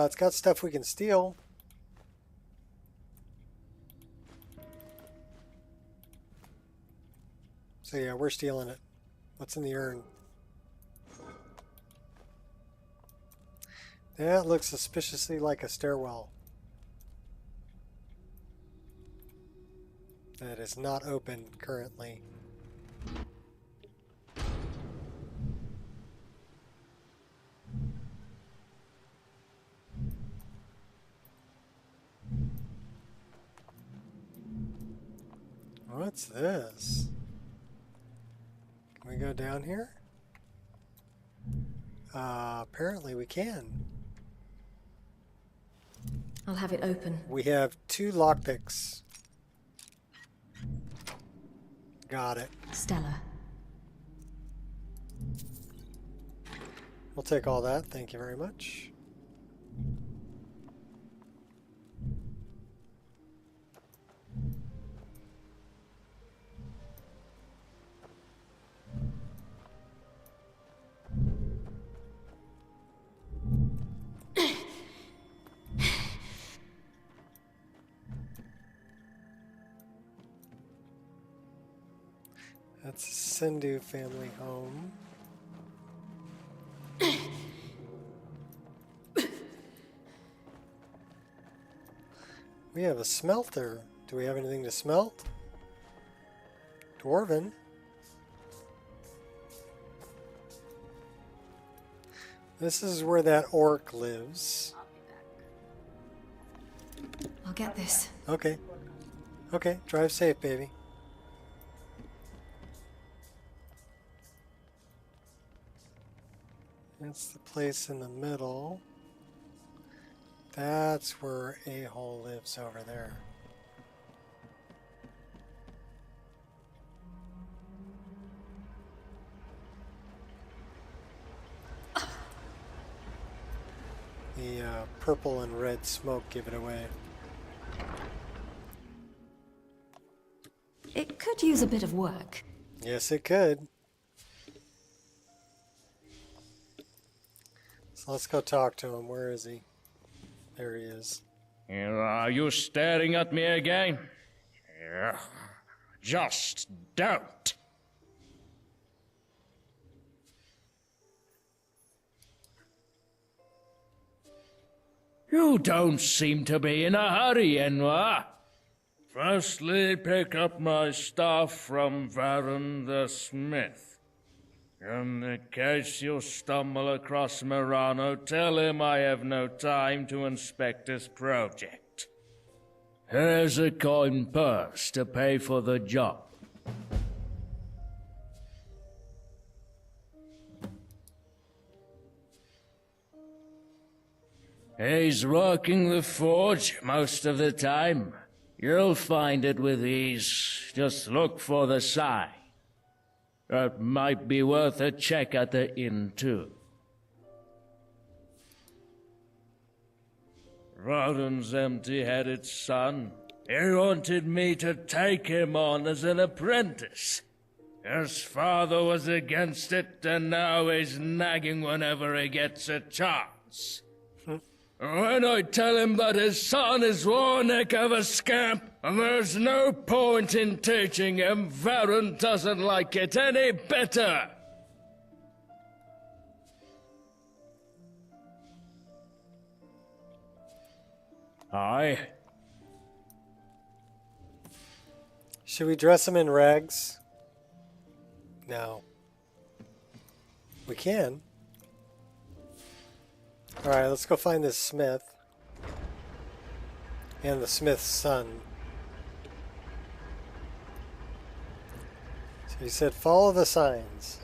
It's got stuff we can steal. So yeah, we're stealing it. What's in the urn? That looks suspiciously like a stairwell. That is not open currently. What's this? Can we go down here? Apparently we can. I'll have it open. We have 2 lockpicks. Got it. Stella. We'll take all that. Thank you very much. That's a Sindhu family home. We have a smelter. Do we have anything to smelt? Dwarven. This is where that orc lives. I'll get this. Okay. Okay, drive safe, baby. That's the place in the middle. That's where a-hole lives over there. The purple and red smoke give it away. It could use a bit of work. Yes, it could. So let's go talk to him. Where is he? There he is. Are you staring at me again? Yeah. Just don't. You don't seem to be in a hurry, Enwa. Firstly, pick up my stuff from Varun the Smith. In case you stumble across Murano, tell him I have no time to inspect his project. Here's a coin purse to pay for the job. He's working the forge most of the time. You'll find it with ease. Just look for the sign. It might be worth a check at the inn, too. Rodden's empty-headed son. He wanted me to take him on as an apprentice. His father was against it, and now he's nagging whenever he gets a chance. When I tell him that his son is one heck of a scamp, and there's no point in teaching him, Varun doesn't like it any better. Aye. Should we dress him in rags? No. We can. Alright, let's go find this smith. And the smith's son. So he said, follow the signs.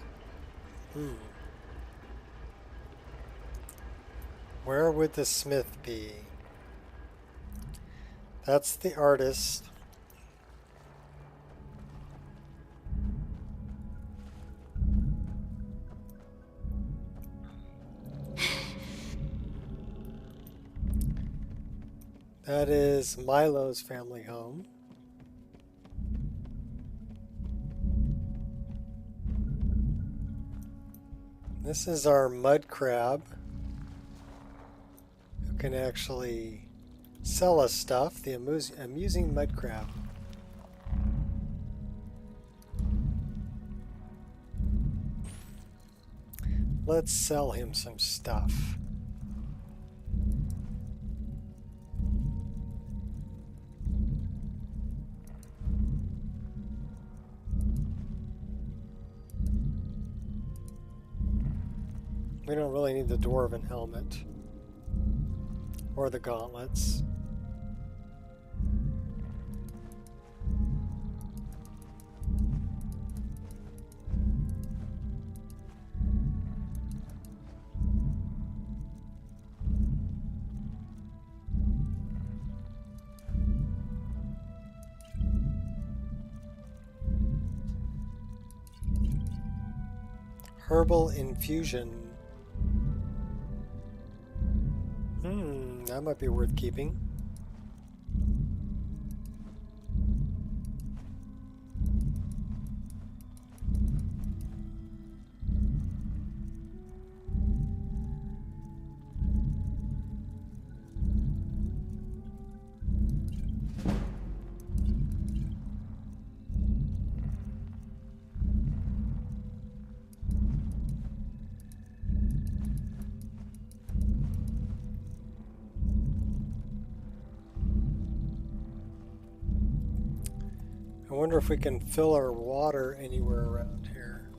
Where would the smith be? That's the artist. That is Milo's family home. This is our mud crab, who can actually sell us stuff, the amusing mud crab. Let's sell him some stuff. We don't really need the dwarven helmet or the gauntlets. Herbal infusion. That might be worth keeping. I wonder if we can fill our water anywhere around here.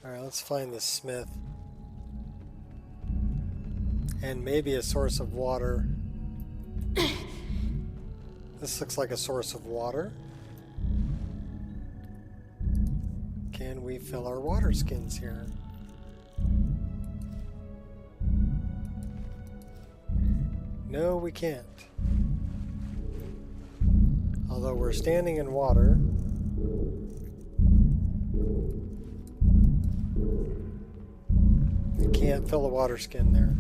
Alright, let's find the smith. And maybe a source of water. This looks like a source of water. Can we fill our water skins here? No, we can't. Although we're standing in water. We can't fill a water skin there.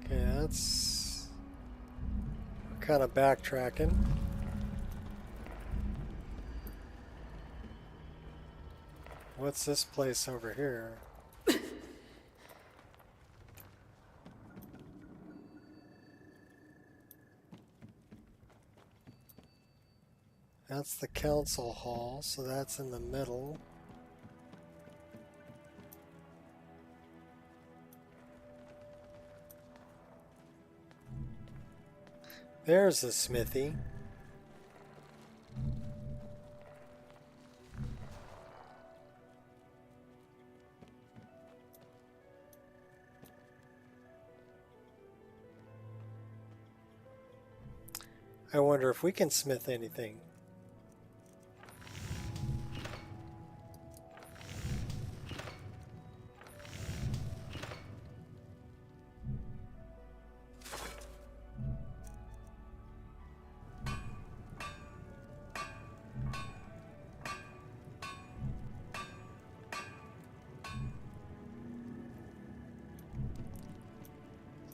Okay, that's kind of backtracking. What's this place over here? That's the council hall, so that's in the middle. There's the smithy. I wonder if we can smith anything.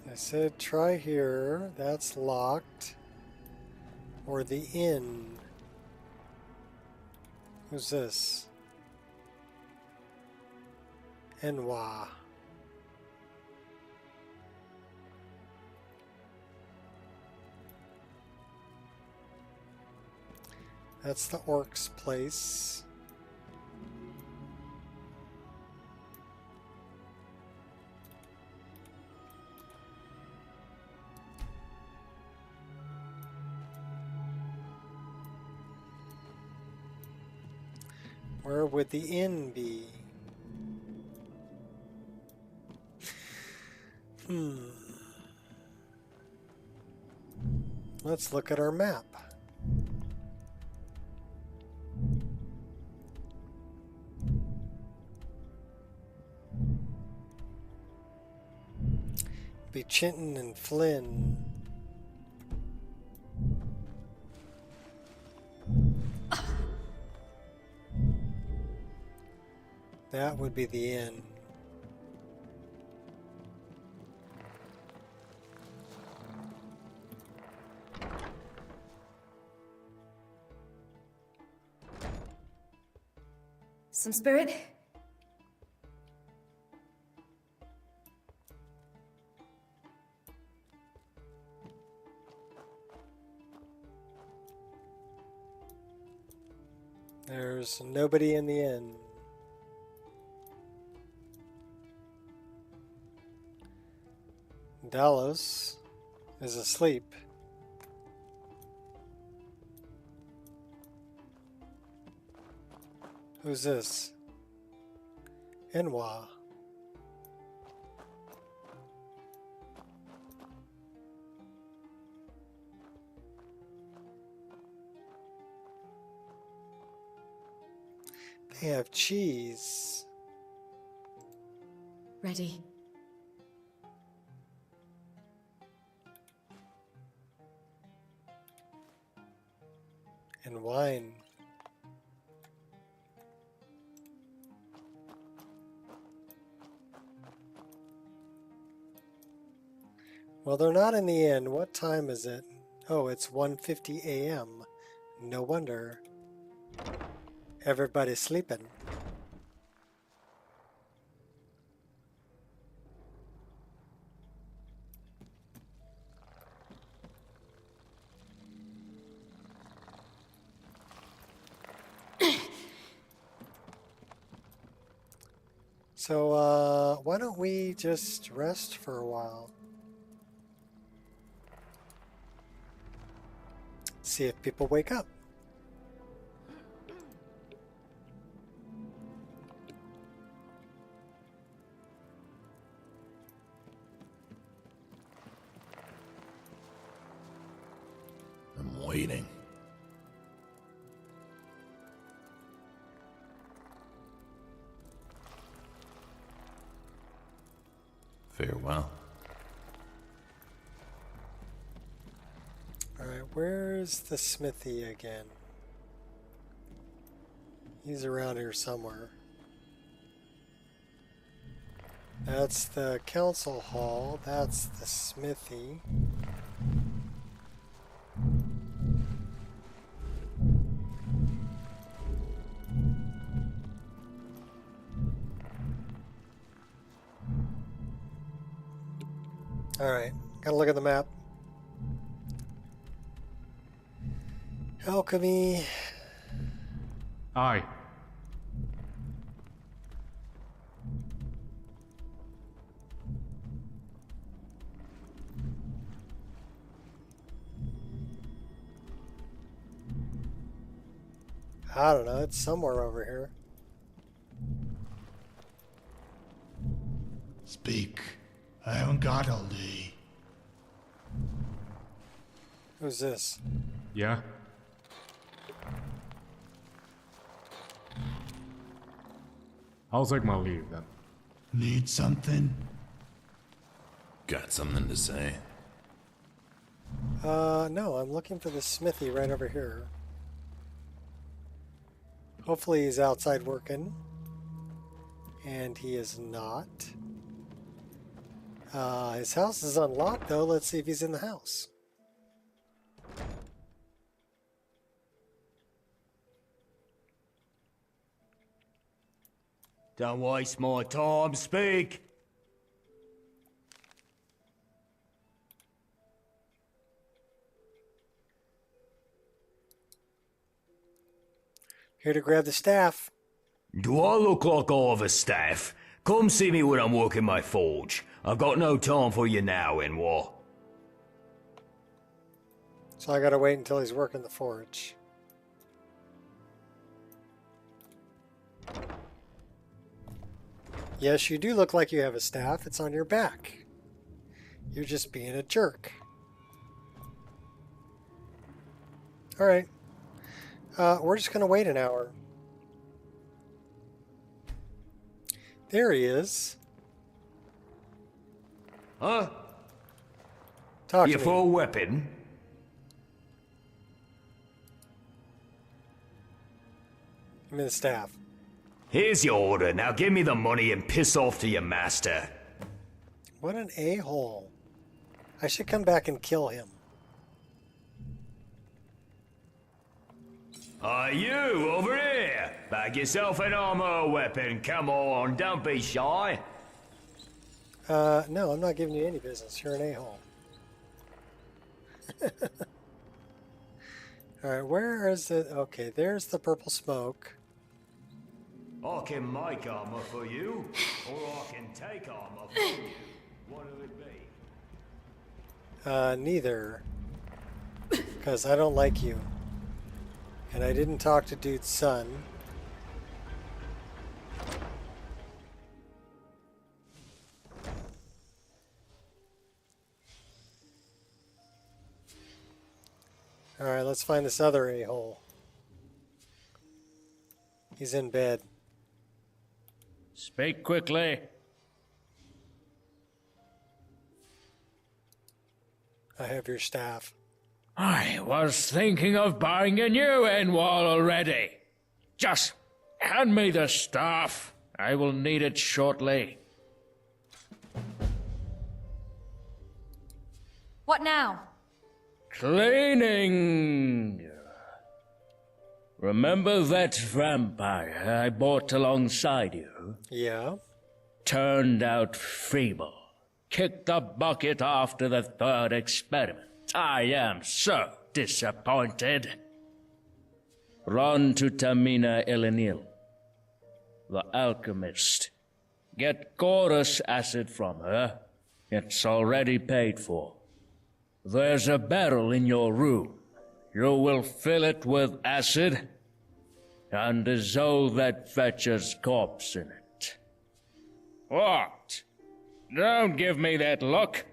I said try here. That's locked. Or the inn. Who's this? Enwa. That's the orc's place. Where would the inn be? Let's look at our map. Be Chinton and Flynn. That would be the inn. Some spirit? There's nobody in the inn. Dallas is asleep. Who's this? Enwa. They have cheese. Ready. And wine. Well, they're not in the inn. What time is it? Oh, it's 1:50 a.m. No wonder. Everybody's sleeping. So, why don't we just rest for a while? See if people wake up. I'm waiting. Farewell. Alright, where's the smithy again? He's around here somewhere. That's the council hall. That's the smithy. Alright, gotta look at the map. Alchemy. Aye. I don't know, it's somewhere over here. Speak. I haven't got all day. Who's this? Yeah? I'll take my leave then. Need something? Got something to say? No, I'm looking for the smithy right over here. Hopefully he's outside working. And he is not. His house is unlocked though. Let's see if he's in the house. Don't waste my time, speak! Here to grab the staff. Do I look like I have a staff? Come see me when I'm working my forge. I've got no time for you now, and what? So I gotta wait until he's working the forge. Yes, you do look like you have a staff. It's on your back. You're just being a jerk. Alright. We're just gonna wait an hour. There he is. Huh? Talk you to me. for a weapon? Give me the staff. Here's your order. Now give me the money and piss off to your master. What an a-hole. I should come back and kill him. You over here? Bag yourself an armor weapon. Come on, don't be shy. No, I'm not giving you any business. You're an a-hole. Alright, where is it? Okay, there's the purple smoke. I can make armor for you, or I can take armor from you. What will it be? Neither. Because I don't like you. And I didn't talk to dude's son. Alright, let's find this other a-hole. He's in bed. Speak quickly. I have your staff. I was thinking of buying a new end wall already. Just hand me the staff. I will need it shortly. What now? Cleaning. Remember that vampire I brought alongside you? Yeah. Turned out feeble. Kicked the bucket after the third experiment. I am so disappointed. Run to Tamina Elenil, the alchemist. Get chorus acid from her. It's already paid for. There's a barrel in your room. You will fill it with acid and dissolve that fetcher's corpse in it. What? Don't give me that look.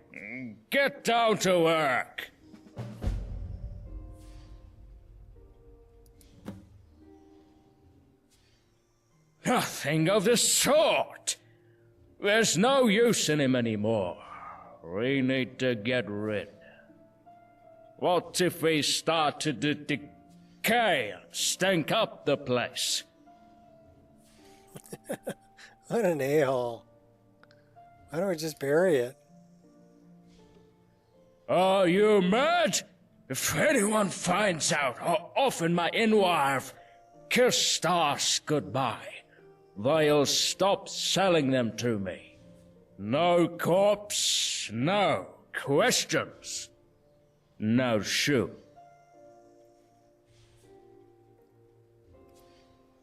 Get down to work. Nothing of the sort. There's no use in him anymore. We need to get rid. What if we started to decay and stink up the place? What an a-hole. Why don't we just bury it? Are you mad? If anyone finds out how often my Inwarv kiss stars goodbye, they'll stop selling them to me. No corpse, no questions, no shoe.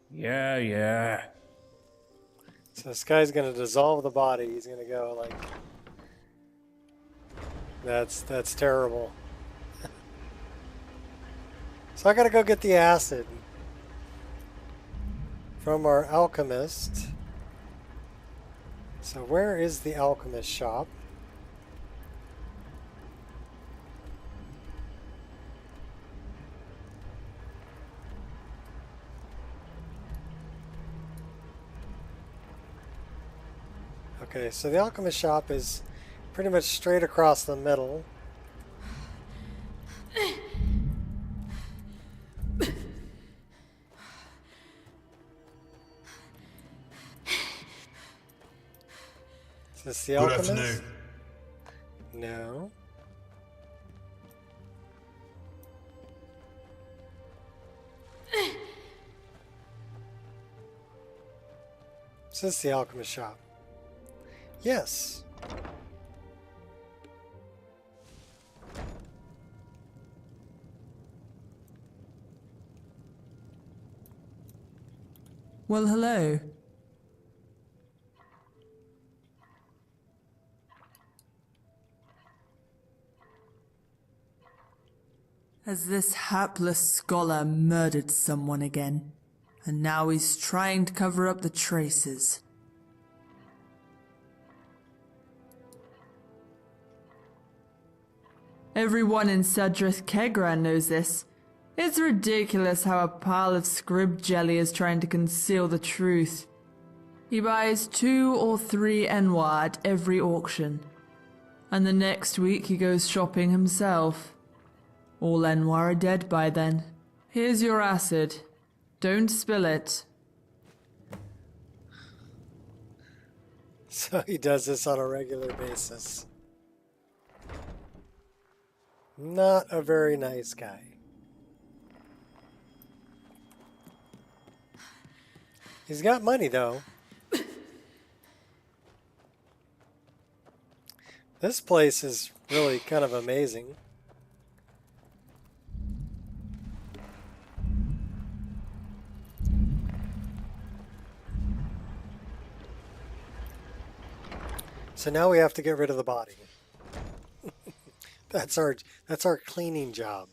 Yeah. So this guy's gonna dissolve the body. He's gonna go like... That's terrible. So I gotta go get the acid from our alchemist. So where is the alchemist shop? Okay, so the alchemist shop is pretty much straight across the middle. Is this the alchemist? Good afternoon. No. Is this the alchemist shop? Yes. Well, hello. Has this hapless scholar murdered someone again? And now he's trying to cover up the traces. Everyone in Sadrith Kegran knows this. It's ridiculous how a pile of scrib jelly is trying to conceal the truth. He buys 2 or 3 Enwa at every auction. And the next week he goes shopping himself. All Enwa are dead by then. Here's your acid. Don't spill it. So he does this on a regular basis. Not a very nice guy. He's got money, though. This place is really kind of amazing. So now we have to get rid of the body. That's our cleaning job.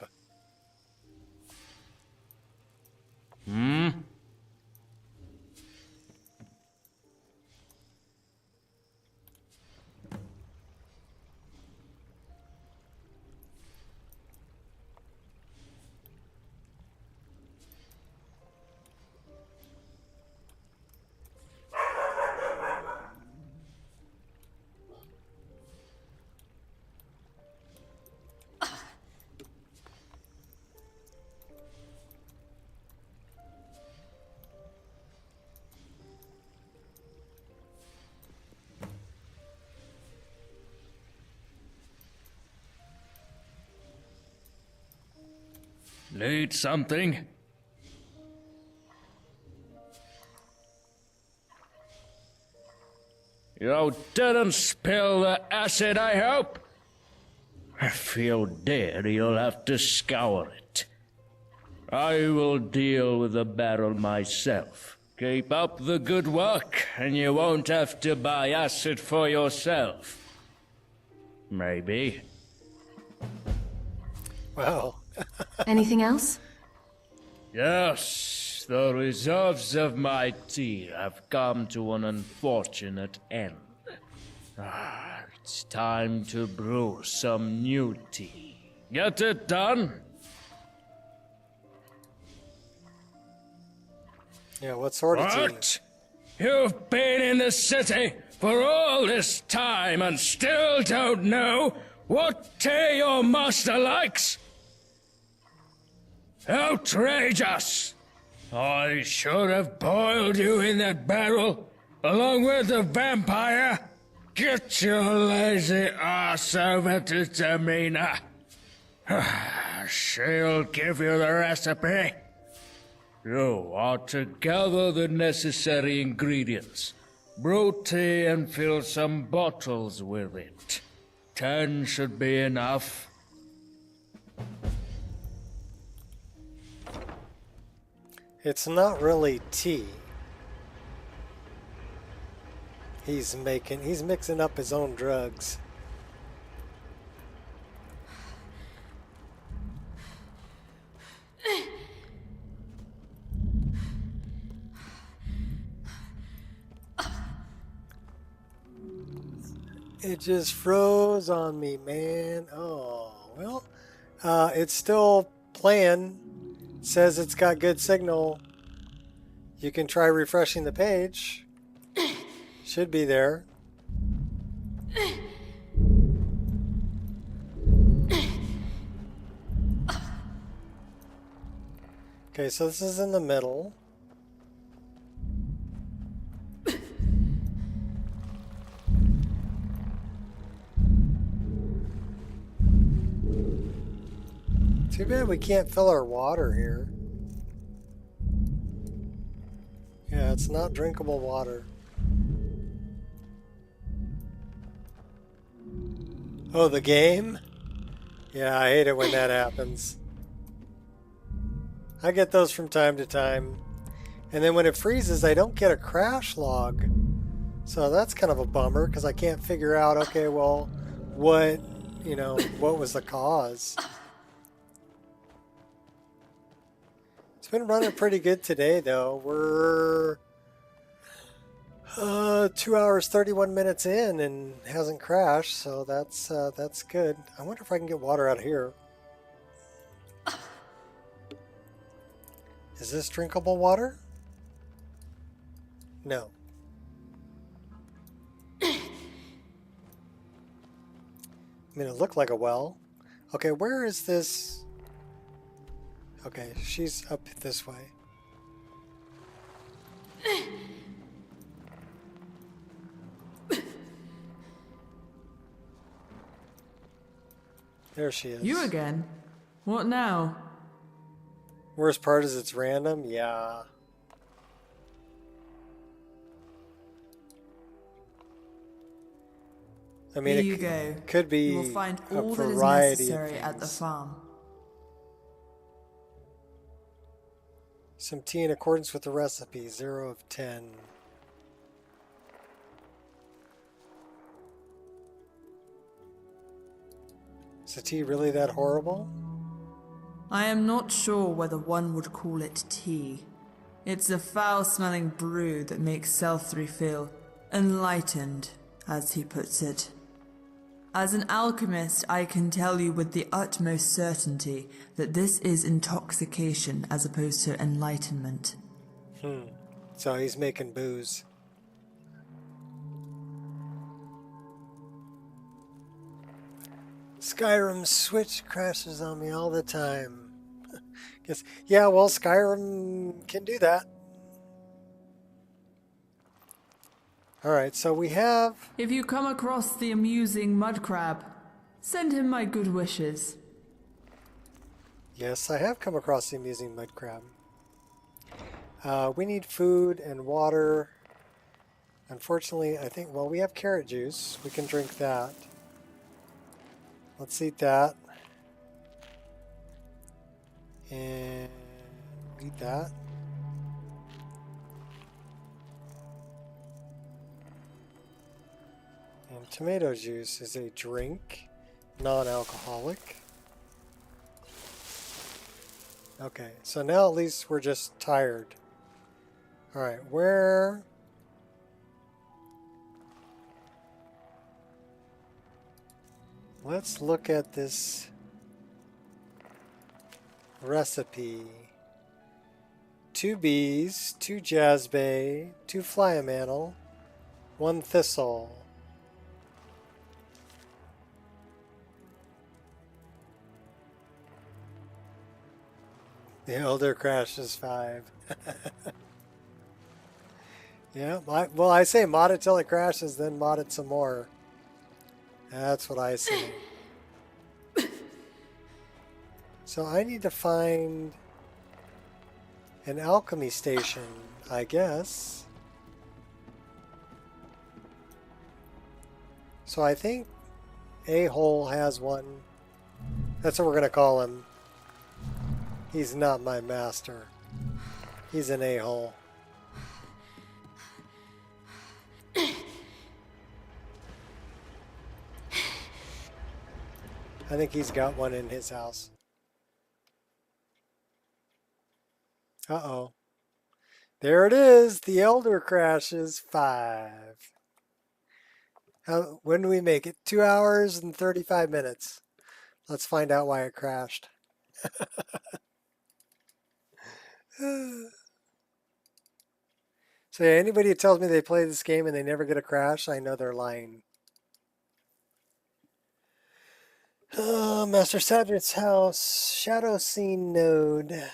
Need something? You didn't spill the acid, I hope? If you did, you'll have to scour it. I will deal with the barrel myself. Keep up the good work, and you won't have to buy acid for yourself. Maybe. Wow. Anything else? Yes, the reserves of my tea have come to an unfortunate end. It's time to brew some new tea. Get it done? Yeah, what sort of tea? What? You've been in the city for all this time and still don't know what tea your master likes? Outrageous! I should have boiled you in that barrel, along with the vampire. Get your lazy ass over to Tamina. She'll give you the recipe. You are to gather the necessary ingredients, brew tea and fill some bottles with it. 10 should be enough. It's not really tea. He's mixing up his own drugs. It just froze on me, man. Oh, well, it's still playing. It says it's got good signal. You can try refreshing the page. Should be there. Okay, so this is in the middle. Too bad we can't fill our water here. Yeah, it's not drinkable water. Oh, the game? Yeah, I hate it when that happens. I get those from time to time. And then when it freezes, I don't get a crash log. So that's kind of a bummer because I can't figure out, okay, well, what, you know, what was the cause? It's been running pretty good today, though. We're 2 hours, 31 minutes in and hasn't crashed, so that's good. I wonder if I can get water out of here. Is this drinkable water? No. I mean, it looked like a well. Okay, where is this? Okay, she's up this way. There she is. You again? What now? Worst part is it's random? Yeah. I mean, Here you go. Could be you will find a all that is variety necessary of at the things. farm. Some tea in accordance with the recipe, 0 of 10. Is the tea really that horrible? I am not sure whether one would call it tea. It's a foul-smelling brew that makes Selthry feel enlightened, as he puts it. As an alchemist, I can tell you with the utmost certainty that this is intoxication as opposed to enlightenment. So he's making booze. Skyrim Switch crashes on me all the time. Guess, yeah, well, Skyrim can do that. Alright, so we have... If you come across the amusing mud crab, send him my good wishes. Yes, I have come across the amusing mud crab. We need food and water. Unfortunately, I think, well, we have carrot juice. We can drink that. Let's eat that. And eat that. And tomato juice is a drink, non-alcoholic. Okay, so now at least we're just tired. Alright, where... Let's look at this recipe. 2 bees, 2 jazzbay, 2 fly-a-mantle, 1 thistle. The elder crashes 5. Yeah, well, I say mod it till it crashes, then mod it some more. That's what I say. So I need to find an alchemy station, I guess. So I think A-hole has one. That's what we're going to call him. He's not my master. He's an a-hole. I think he's got one in his house. Uh-oh. There it is. The Elder crashes 5. When do we make it? 2 hours and 35 minutes. Let's find out why it crashed. So yeah, anybody who tells me they play this game and they never get a crash, I know they're lying. Master Sadrit's house, Shadow Scene Node.